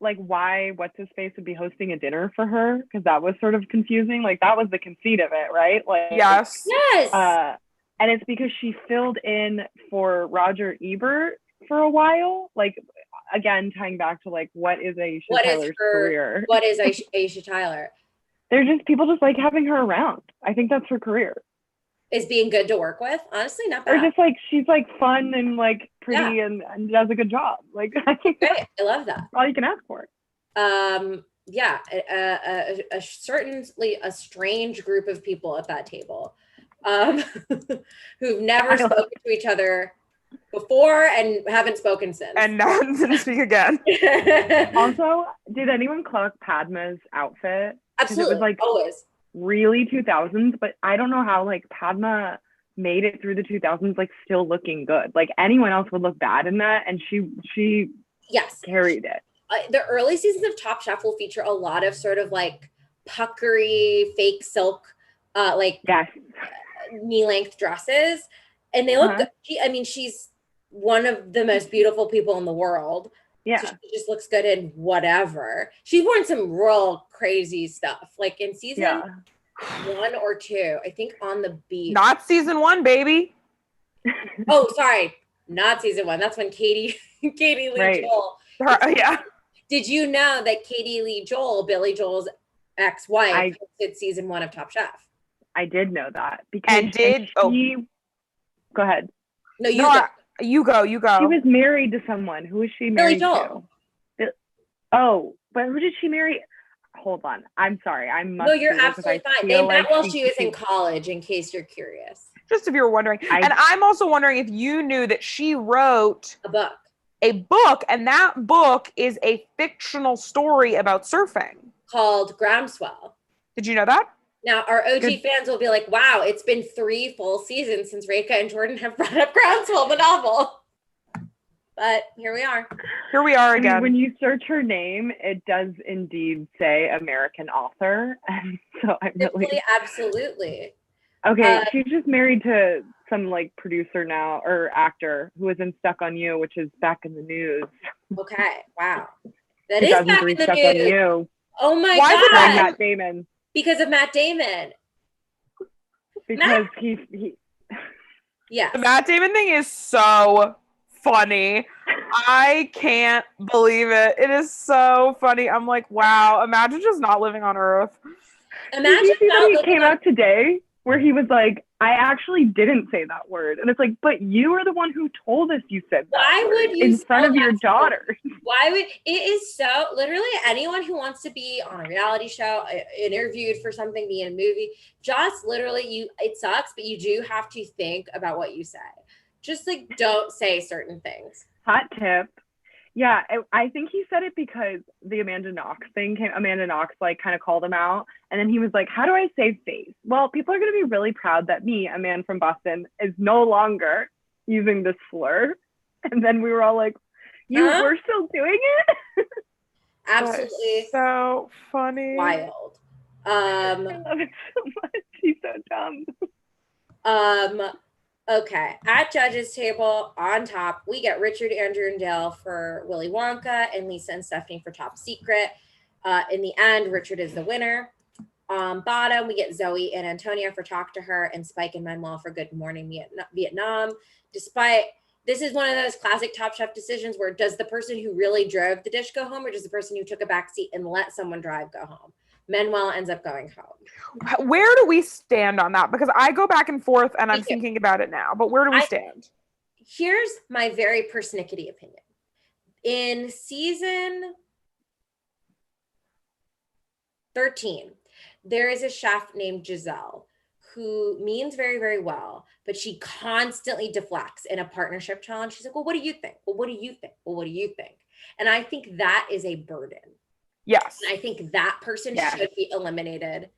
Like why what's his face would be hosting a dinner for her, because that was sort of confusing. Like that was the conceit of it, right? Like yes. And it's because she filled in for Roger Ebert for a while. Like again, tying back to like what is Aisha Tyler's career? What is Aisha Tyler? They're just people just like having her around. I think that's her career. Is being good to work with, honestly, not bad. Or just like she's like fun and like pretty and does a good job. Like I think great. I love that. All you can ask for. Certainly a strange group of people at that table, who've never spoken to each other before and haven't spoken since. And now didn't speak again. Also, did anyone clock Padma's outfit? Absolutely. It was like always really 2000s, but I don't know how like Padma made it through the 2000s like still looking good. Like anyone else would look bad in that, and she carried it. The early seasons of Top Chef will feature a lot of sort of like puckery fake silk knee-length dresses, and they look good. She's one of the most beautiful people in the world, Yeah. So she just looks good in whatever. She's worn some real crazy stuff. Like in season 1 or 2, I think On the Beach. Not season 1, baby. Oh, sorry. Not season 1. That's when Katie Lee Joel. Yeah. Did you know that Katie Lee Joel, Billy Joel's ex-wife, hosted season 1 of Top Chef? I did know that because go ahead. No, you go. You go. She was married to someone. Who was she married to? Oh, but who did she marry? Hold on. I'm sorry. No, you're absolutely fine. They met while she was in college, in case you're curious. Just if you were wondering. And I'm also wondering if you knew that she wrote a book, and that book is a fictional story about surfing. Called Groundswell. Did you know that? Now, our OG fans will be like, wow, it's been 3 full seasons since Reka and Jordan have brought up Groundswell, the novel. But here we are. Here we are again. When you search her name, it does indeed say American author. And so I'm really... Absolutely. Okay, she's just married to some like producer now, or actor, who was in Stuck on You, which is back in the news. Okay, wow. That is back in the Stuck news. On You. Oh my God. God. Matt Damon. Because of Matt Damon. Because he Yes. The Matt Damon thing is so funny. I can't believe it. It is so funny. I'm like, wow, imagine just not living on Earth. Imagine did you see that he came out today where he was like, I actually didn't say that word. And it's like, but you are the one who told us you said that. Why would you in front of your daughter? Why would it is so literally anyone who wants to be on a reality show, interviewed for something, be in a movie, just literally it sucks, but you do have to think about what you say. Just like don't say certain things. Hot tip. Yeah, I think he said it because the Amanda Knox thing came. Amanda Knox like kind of called him out, and then he was like, "How do I save face?" Well, people are going to be really proud that me, a man from Boston, is no longer using this slur. And then we were all like, "You were still doing it?" Absolutely, so funny, wild. I love it so much. He's so dumb. Okay, at judges table on top, we get Richard, Andrew, and Dale for Willy Wonka, and Lisa and Stephanie for Top Secret. In the end, Richard is the winner. Bottom, we get Zoe and Antonia for Talk to Her, and Spike and Manuel for Good Morning Vietnam. Despite this is one of those classic Top Chef decisions where does the person who really drove the dish go home, or does the person who took a back seat and let someone drive go home? Manuel ends up going home. Where do we stand on that? Because I go back and forth and I'm thinking about it now, but where do we stand? Here's my very persnickety opinion. In season 13, there is a chef named Giselle who means very, very well, but she constantly deflects in a partnership challenge. She's like, well, what do you think? Well, what do you think? Well, what do you think? And I think that is a burden. Yes. And I think that person should be eliminated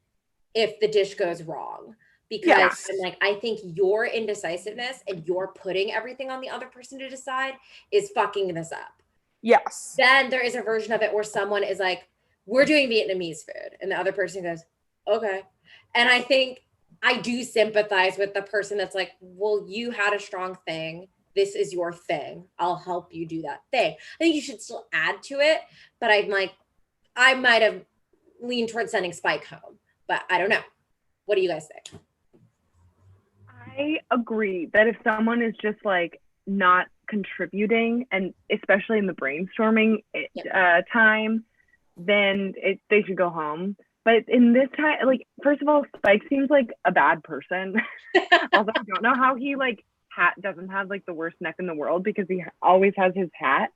if the dish goes wrong. Because I'm like, I think your indecisiveness and your putting everything on the other person to decide is fucking this up. Yes. Then there is a version of it where someone is like, we're doing Vietnamese food. And the other person goes, okay. And I think I do sympathize with the person that's like, well, you had a strong thing. This is your thing. I'll help you do that thing. I think you should still add to it. But I'm like, I might have leaned towards sending Spike home, but I don't know. What do you guys think? I agree that if someone is just like not contributing, and especially in the brainstorming time, then they should go home. But in this time, like, first of all, Spike seems like a bad person. Also, I don't know how he like doesn't have like the worst neck in the world, because he always has his hat.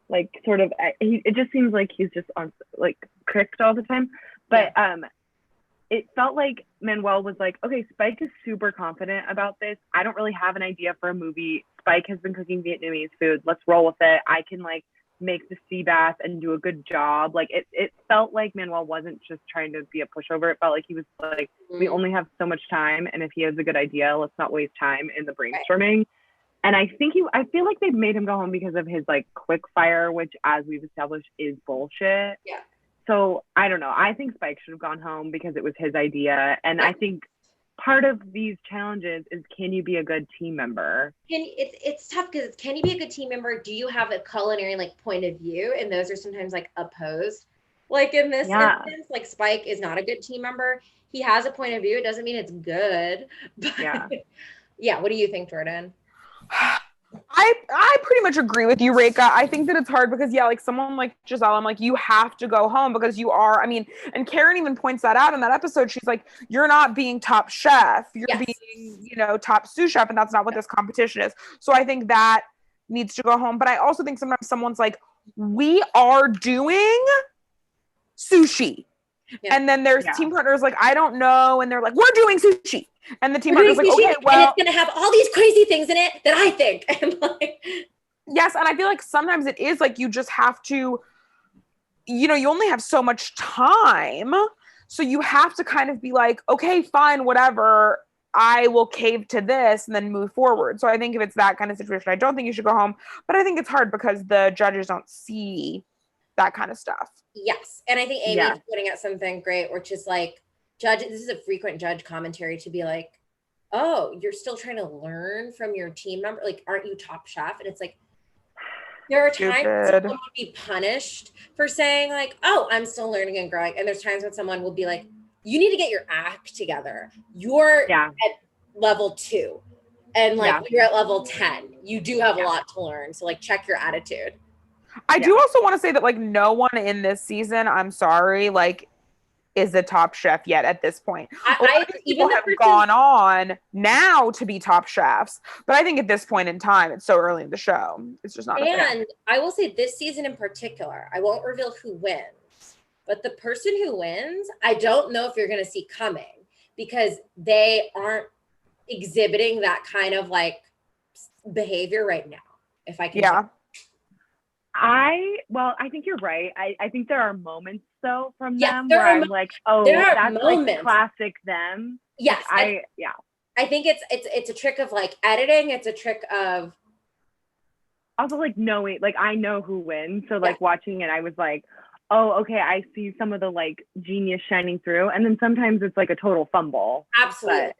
Like sort of, it just seems like he's just on like cricked all the time. But it felt like Manuel was like, okay, Spike is super confident about this. I don't really have an idea for a movie. Spike has been cooking Vietnamese food. Let's roll with it. I can like make the sea bass and do a good job. Like it felt like Manuel wasn't just trying to be a pushover. It felt like he was like, we only have so much time, and if he has a good idea, let's not waste time in the brainstorming. Right. And I feel like they've made him go home because of his like Quickfire, which, as we've established, is bullshit. Yeah. So I don't know. I think Spike should have gone home because it was his idea. And I think part of these challenges is, can you be a good team member? It's tough because can you be a good team member? Do you have a culinary like point of view? And those are sometimes like opposed. Like in this instance, like Spike is not a good team member. He has a point of view. It doesn't mean it's good. But yeah. What do you think, Jordan? I pretty much agree with you, Reika. I think that it's hard because, like someone like Giselle, I'm like, you have to go home because you are, and Karen even points that out in that episode. She's like, you're not being top chef. You're being, top sous chef. And that's not what this competition is. So I think that needs to go home. But I also think sometimes someone's like, we are doing sushi. Yeah. And then there's team partners like, I don't know. And they're like, we're doing sushi. And the team partner's like, okay, well. And it's going to have all these crazy things in it that I think. And like, yes. And I feel like sometimes it is like, you just have to, you only have so much time. So you have to kind of be like, okay, fine, whatever. I will cave to this and then move forward. So I think if it's that kind of situation, I don't think you should go home. But I think it's hard because the judges don't see that kind of stuff. Yes. And I think Amy's putting out something great, which is like, this is a frequent judge commentary to be like, oh, you're still trying to learn from your team member. Like, aren't you top chef? And it's like, there are times when someone will be punished for saying like, oh, I'm still learning and growing. And there's times when someone will be like, you need to get your act together. You're at level 2 and like you're at level 10. You do have a lot to learn. So like, check your attitude. I do also want to say that like no one in this season, I'm sorry, like is the top chef yet at this point. People have gone on now to be top chefs, but I think at this point in time, it's so early in the show. It's just not. And I will say this season in particular, I won't reveal who wins, but the person who wins, I don't know if you're going to see coming because they aren't exhibiting that kind of like behavior right now. If I can. Yeah. I think you're right. I think there are moments though from them where I'm like, oh, that's like classic them. Yes. I think it's a trick of like editing. It's a trick of also like knowing, like I know who wins. So like watching it, I was like, oh, okay, I see some of the like genius shining through. And then sometimes it's like a total fumble. Absolutely.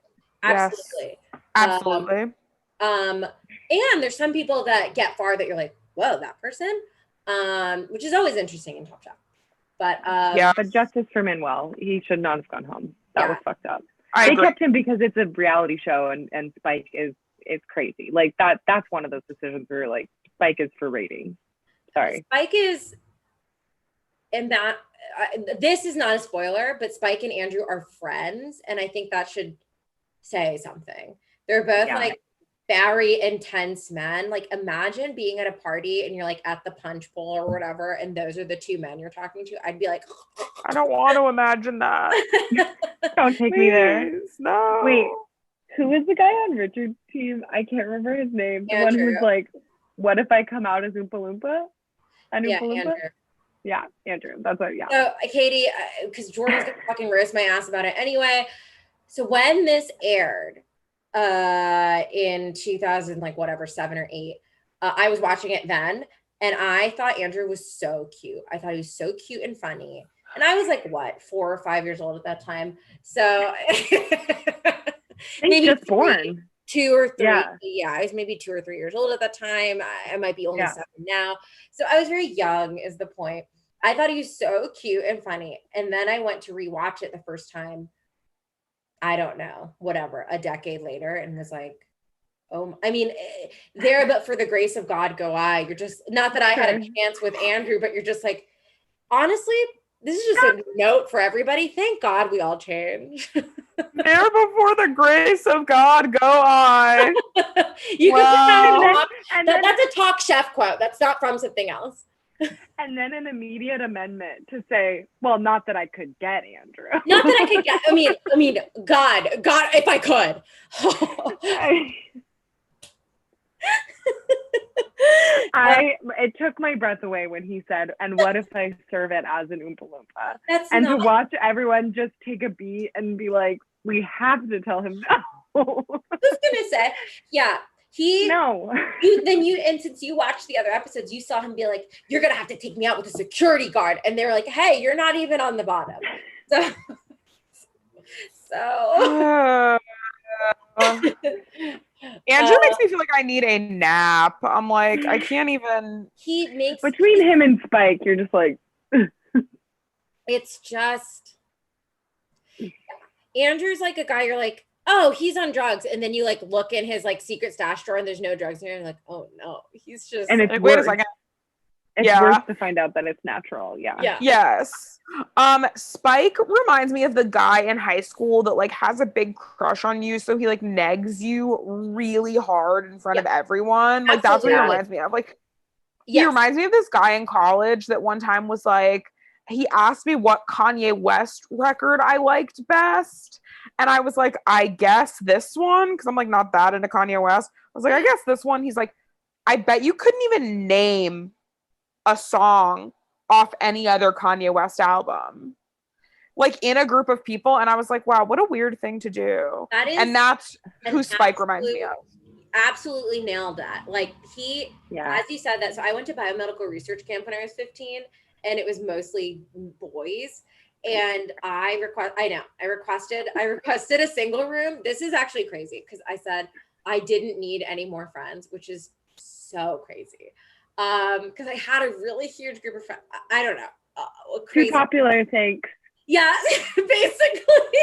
Absolutely. Absolutely. And there's some people that get far that you're like, whoa, that person, which is always interesting in Top Chef. But but justice for Manuel, he should not have gone home. That was fucked up. They agree. Kept him because it's a reality show, and Spike is crazy. Like that's one of those decisions where like Spike is for ratings. Sorry, Spike is, and that this is not a spoiler, but Spike and Andrew are friends, and I think that should say something. They're both like very intense men. Like imagine being at a party and you're like at the punch bowl or whatever, and those are the two men you're talking to. I'd be like, I don't want to imagine that. Don't take me there. No. Wait, who was the guy on Richard's team? I can't remember his name. The one who's like, what if I come out as Oompa Loompa? Andrew. Yeah, Andrew. That's what. Yeah. So Katie, because Jordan's gonna fucking roast my ass about it anyway. So when this aired, in 2000, like whatever, 7 or 8, I was watching it then, and I thought Andrew was so cute. I thought he was so cute and funny, and I was like, what, 4 or 5 years old at that time? So maybe just born 2 or 3. Yeah, I was maybe 2 or 3 years old at that time. I might be only 7 now. So I was very young is the point. I thought he was so cute and funny, and then I went to rewatch it the first time, I don't know, whatever, a decade later, and was like, oh, I mean, there, but for the grace of God go I. You're just, not that I had a chance with Andrew, but you're just like, honestly, this is just a note for everybody. Thank God we all change. There before the grace of God go I. You can put that's a Talk Chef quote. That's not from something else. And then an immediate amendment to say, well, not that I could get Andrew. Not that I could get, I mean, God, if I could. It took my breath away when he said, and what if I serve it as an Oompa Loompa? To watch everyone just take a beat and be like, we have to tell him no. I was gonna say, and since you watched the other episodes, you saw him be like, you're gonna have to take me out with a security guard, and they were like, hey, you're not even on the bottom. So So Andrew makes me feel like I need a nap. I'm like, I can't even. He makes between him and Spike, you're just like, it's just Andrew's like a guy you're like, oh, he's on drugs, and then you like look in his like secret stash drawer and there's no drugs in there, and you're like, oh no, he's just. and it's Like, worse. wait a second. It's worse to find out that it's natural. Yeah. Yes. Spike reminds me of the guy in high school that like has a big crush on you, so he like negs you really hard in front of everyone. Like that's what he reminds me of. Like he reminds me of this guy in college that one time was like, he asked me what Kanye West record I liked best. And I was like, I guess this one, because I'm like not that into Kanye West. I was like, I guess this one. He's like, I bet you couldn't even name a song off any other Kanye West album, like in a group of people. And I was like, wow, what a weird thing to do. That's who Spike reminds me of. Absolutely nailed that. Like as you said that. So I went to biomedical research camp when I was 15, and it was mostly boys. And I requested a single room. This is actually crazy because I said I didn't need any more friends, which is so crazy. Because I had a really huge group of friends. I don't know. Crazy. Too popular, thanks. Yeah, basically.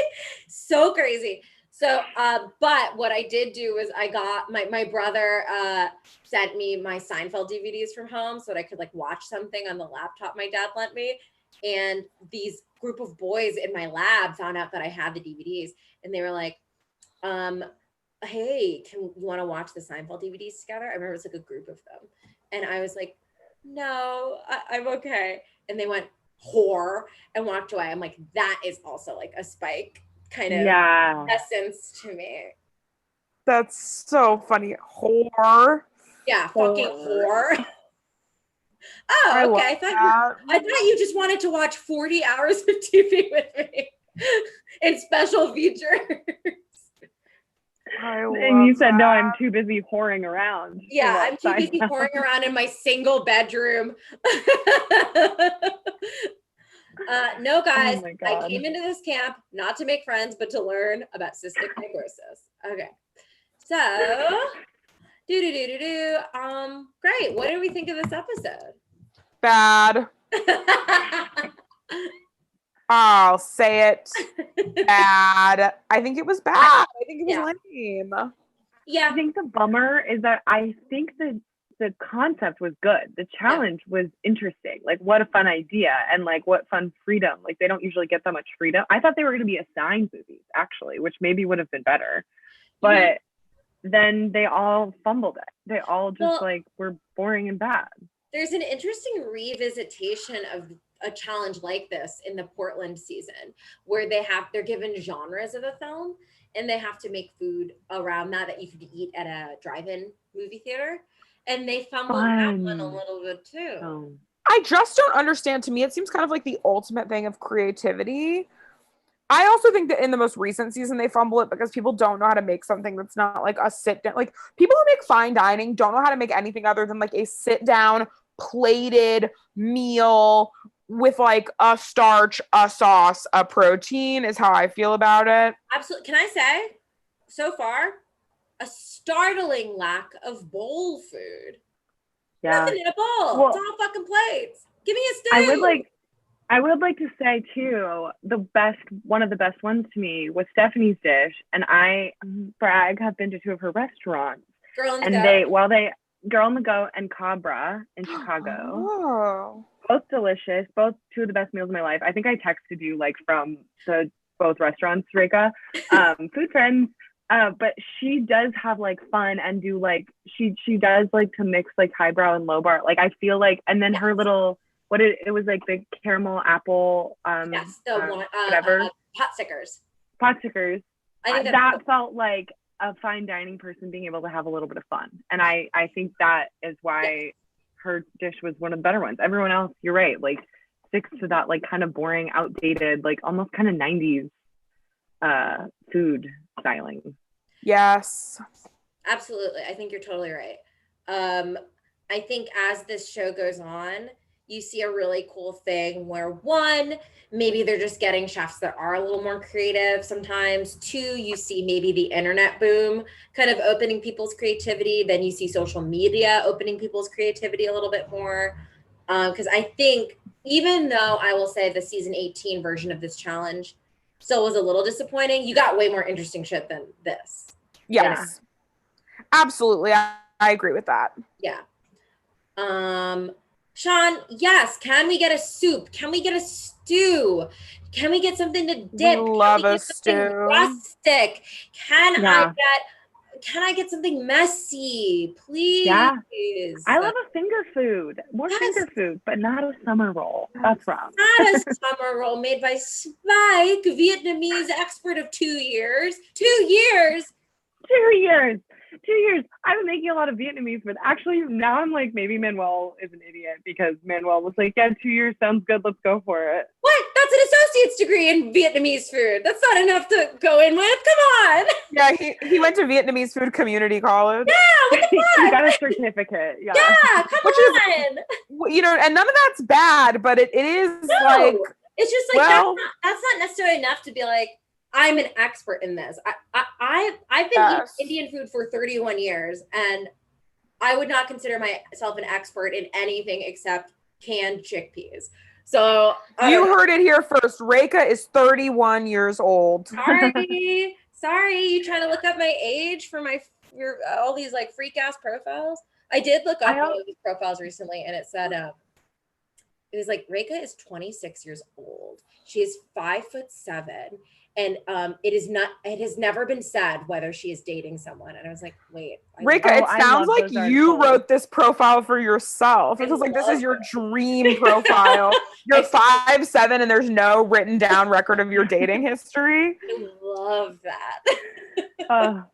So crazy. So, but what I did do was I got my brother sent me my Seinfeld DVDs from home so that I could like watch something on the laptop my dad lent me. And these group of boys in my lab found out that I had the DVDs, and they were like, hey, you want to watch the Seinfeld DVDs together? I remember it was like a group of them. And I was like, no, I'm okay. And they went, whore, and walked away. I'm like, that is also like a Spike kind of essence to me. That's so funny. Whore. Yeah, fucking whore. Oh, okay. I thought you just wanted to watch 40 hours of TV with me in special features. And you said, no, I'm too busy whoring around. Yeah, I'm too busy whoring around in my single bedroom. No, guys, I came into this camp not to make friends, but to learn about cystic fibrosis. Okay. So, great. What did we think of this episode? Bad. I'll say it. Bad. I think it was bad. I think it was lame. Yeah. I think the bummer is that I think the concept was good. The challenge was interesting. Like, what a fun idea, and like what fun freedom. Like, they don't usually get that much freedom. I thought they were going to be assigned movies, actually, which maybe would have been better. But then they all fumbled it. They all just were boring and bad. There's an interesting revisitation of a challenge like this in the Portland season, where they're given genres of a film and they have to make food around that you could eat at a drive-in movie theater. And they fumbled that one a little bit too. Oh. I just don't understand. To me, it seems kind of like the ultimate thing of creativity. I also think that in the most recent season, they fumble it because people don't know how to make something that's not like a sit down. Like, people who make fine dining don't know how to make anything other than like a sit down plated meal with like a starch, a sauce, a protein is how I feel about it. Absolutely. Can I say, so far, a startling lack of bowl food. Yeah. Nothing in a bowl. Well, it's all fucking plates. Give me a stew. I would like to say too, one of the best ones to me was Stephanie's dish, and I have been to two of her restaurants. Girl on the Go and Cabra in Chicago. Oh. Both delicious, both two of the best meals of my life. I think I texted you like from both restaurants, Rika. Food friends. But she does have like fun and do like she does like to mix like highbrow and lowbar. Like, I feel like, and then her little it was like the caramel apple whatever pot stickers. I think that felt like a fine dining person being able to have a little bit of fun, and I think that is why her dish was one of the better ones. Everyone else, you're right, like sticks to that like kind of boring, outdated, like almost kind of 90s food styling. Yes, absolutely. I think you're totally right. I think as this show goes on, you see a really cool thing where one, maybe they're just getting chefs that are a little more creative sometimes. Two, you see maybe the internet boom kind of opening people's creativity. Then you see social media opening people's creativity a little bit more. Because I think, even though I will say the season 18 version of this challenge still was a little disappointing, you got way more interesting shit than this. Yes. Absolutely. I agree with that. Yeah. Sean, yes. Can we get a soup? Can we get a stew? Can we get something to dip? We love Can we a get something stew. rustic? Can I get something messy? Please. Yeah. I love a finger food. More finger food, but not a summer roll. That's wrong. Not a summer roll made by Spike, Vietnamese expert of 2 years. 2 years. 2 years. 2 years. I've been making a lot of Vietnamese, but actually now I'm like, maybe Manuel is an idiot because Manuel was like, yeah, 2 years sounds good. Let's go for it. What? That's an associate's degree in Vietnamese food. That's not enough to go in with. Come on. Yeah, he went to Vietnamese Food Community College. Yeah, what the fuck? He got a certificate. Yeah, come on. You know, and none of that's bad, but it is like, it's just like, that's not necessarily enough to be like, I'm an expert in this. I've been eating Indian food for 31 years, and I would not consider myself an expert in anything except canned chickpeas. So you heard it here first. Reka is 31 years old. Sorry. You trying to look up my age for all these like freak ass profiles? I did look up all of these profiles recently, and it said it was like Reka is 26 years old. She is 5'7". And it has never been said whether she is dating someone. And I was like, wait. Reka, it sounds like you wrote this profile for yourself. It was like, this is your dream profile. You're 5'7" and there's no written down record of your dating history. I love that.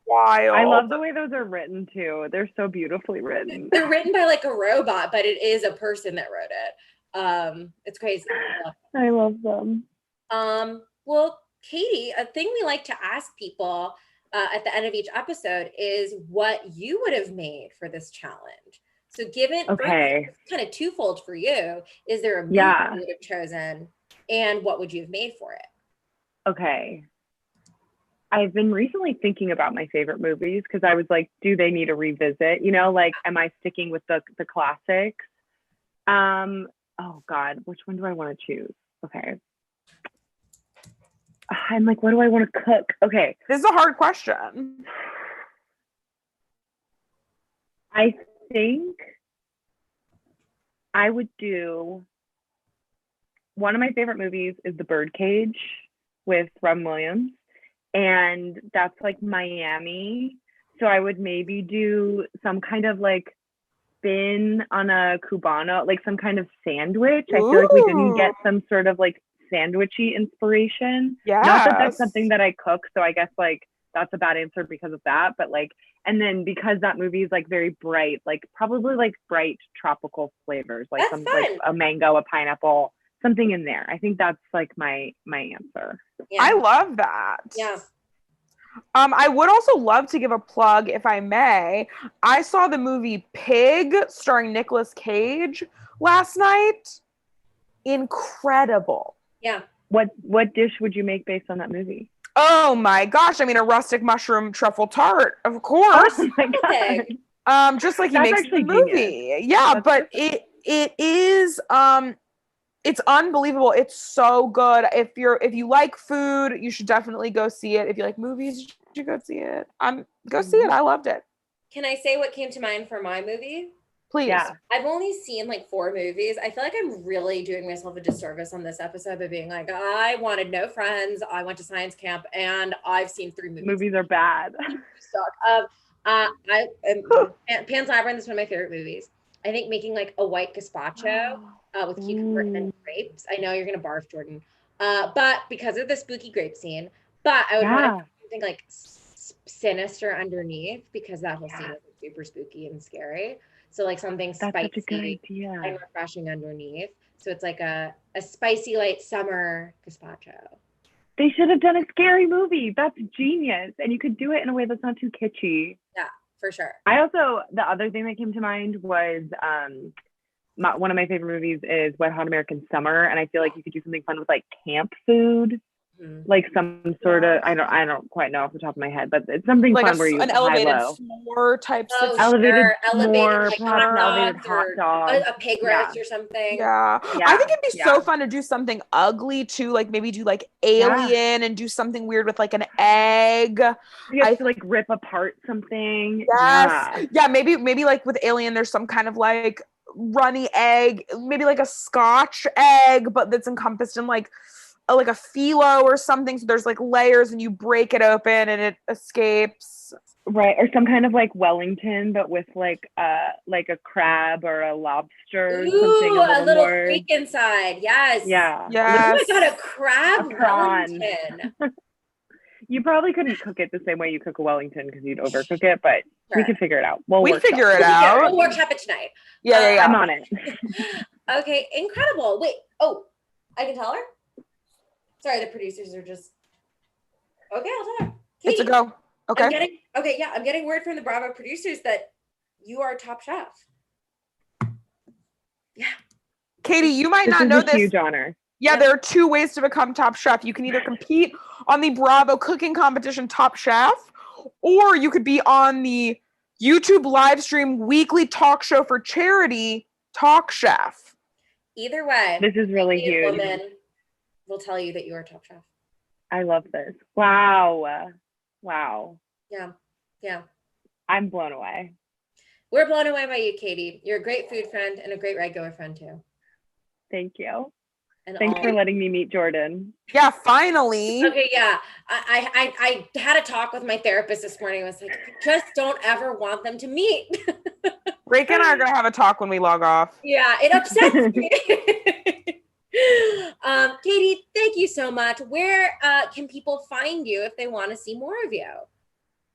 Wild. I love the way those are written too. They're so beautifully written. They're written by like a robot, but it is a person that wrote it. It's crazy. I love them. Well, Katie, a thing we like to ask people at the end of each episode is what you would have made for this challenge. So given kind of twofold for you, is there a movie you would have chosen and what would you have made for it? Okay. I've been recently thinking about my favorite movies because I was like, do they need a revisit? You know, like, am I sticking with the classics? Oh God, which one do I want to choose? Okay. I'm like, what do I want to cook? Okay. This is a hard question. I think I would do, one of my favorite movies is The Birdcage with Robin Williams. And that's like Miami. So I would maybe do some kind of like spin on a Cubano, like some kind of sandwich. I feel like we didn't get some sort of like sandwichy inspiration. Not that that's something that I cook, so I guess like that's a bad answer because of that, but like, and then because that movie is like very bright, like probably like bright tropical flavors, like that's some fun. like a mango, a pineapple, something in there. I think that's like my answer. I love that. Yeah. I would also love to give a plug, if I may. I saw the movie Pig starring Nicolas Cage last night. Incredible. Yeah. What dish would you make based on that movie? Oh my gosh. I mean, a rustic mushroom truffle tart, of course. Oh my God. Just like he makes the movie. Genius. Yeah, that's but it is it's unbelievable. It's so good. If you like food, you should definitely go see it. If you like movies, you should go see it. Go see it. I loved it. Can I say what came to mind for my movie? Please. Yeah. I've only seen like 4 movies. I feel like I'm really doing myself a disservice on this episode by being like, I wanted no friends. I went to science camp and I've seen 3 movies. Movies are bad. Pan's Labyrinth is one of my favorite movies. I think making like a white gazpacho with cucumber and grapes. I know you're going to barf, Jordan. But because of the spooky grape scene, but I would want to think like sinister underneath because that whole scene is super spooky and scary. So like something spicy and refreshing underneath. So it's like a spicy light summer gazpacho. They should have done a scary movie. That's genius. And you could do it in a way that's not too kitschy. Yeah, for sure. The other thing that came to mind was one of my favorite movies is Wet Hot American Summer, and I feel like you could do something fun with like camp food. Like some sort of, I don't quite know off the top of my head, but it's something like fun where you an elevated high-low. s'more type Elevated elevated s'more, perhaps an elevated hot dog, a pig roast or something. Yeah. I think it'd be so fun to do something ugly too, like maybe do like Alien and do something weird with like an egg. You have to like rip apart something. Yes. Yeah, maybe like with Alien, there's some kind of like runny egg, maybe like a Scotch egg, but that's encompassed in like a phyllo or something. So there's like layers and you break it open and it escapes. Right. Or some kind of like Wellington, but with like a crab or a lobster. Ooh, something a little more... freak inside. Yes. Yeah. Yes. Oh my God, a crab prawn. Wellington. You probably couldn't cook it the same way you cook a Wellington because you'd overcook it, but we could figure it out. We'll figure it out. We'll workshop it tonight. Yeah. I'm on it. Okay, incredible. Wait, I can tell her? Sorry, the producers are just... Okay, I'll tell her. Katie, it's a go. Okay. I'm getting word from the Bravo producers that you are top chef. Yeah. Katie, you might not know this. This is a huge honor. Yeah, there are 2 ways to become top chef. You can either compete on the Bravo cooking competition Top Chef, or you could be on the YouTube live stream weekly talk show for charity, Talk Chef. Either way, this is really huge. Woman will tell you that you are top chef. I love this. Wow. Yeah. I'm blown away. We're blown away by you, Katie. You're a great food friend and a great regular friend too. Thank you. And thanks for letting me meet Jordan. Yeah, finally. Okay, yeah. I had a talk with my therapist this morning. I was like, just don't ever want them to meet. Rake and I are gonna have a talk when we log off. Yeah, it upsets me. Katie, thank you so much. Where can people find you if they want to see more of you?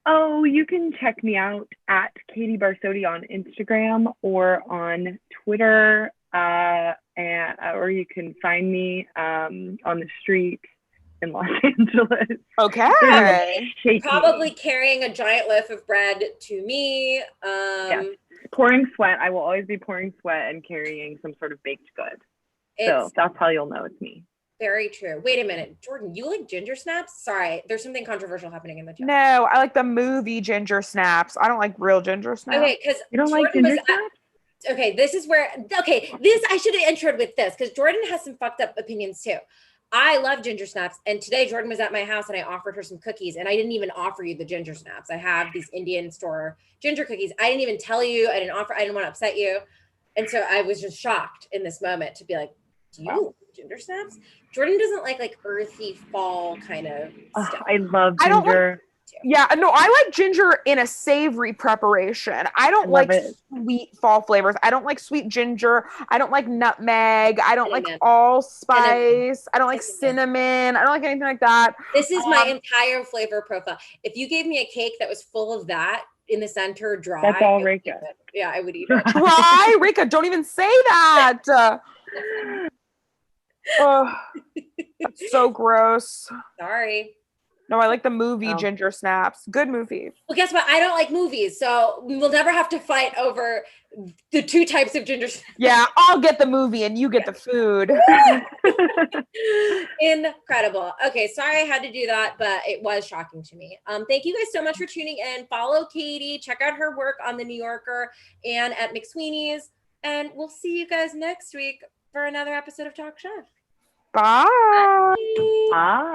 Oh, you can check me out at Katie Barsotti on Instagram or on Twitter, or you can find me on the street in Los Angeles. Okay. Probably carrying a giant loaf of bread to me. Yes. Pouring sweat. I will always be pouring sweat and carrying some sort of baked good. So that's how you'll know it's me. Very true. Wait a minute. Jordan, you like ginger snaps? Sorry, there's something controversial happening in the chat. No, I like the movie Ginger Snaps. I don't like real ginger snaps. Okay, because you don't like ginger snaps? Okay, this is where, this, I should have introed with this, because Jordan has some fucked up opinions too. I love ginger snaps, and today Jordan was at my house and I offered her some cookies, and I didn't even offer you the ginger snaps. I have these Indian store ginger cookies. I didn't even tell you, I didn't want to upset you. And so I was just shocked in this moment to be like, do you like ginger snaps? Jordan doesn't like earthy fall kind of stuff. I love ginger. I like ginger in a savory preparation. I don't like sweet fall flavors. I don't like sweet ginger. I don't like nutmeg. I don't like allspice. I don't like cinnamon. I don't like anything like that. This is my entire flavor profile. If you gave me a cake that was full of that in the center, dry. That's all Rika. Yeah, I would eat it. Dry? Rika, don't even say that. Oh, that's so gross. Sorry. No, I like the movie Ginger Snaps. Good movie. Well, guess what? I don't like movies, so we will never have to fight over the 2 types of ginger snaps. Yeah, I'll get the movie and you get the food. Incredible. Okay, sorry I had to do that, but it was shocking to me. Thank you guys so much for tuning in. Follow Katie. Check out her work on The New Yorker and at McSweeney's. And we'll see you guys next week for another episode of Talk Chef. Bye. Bye.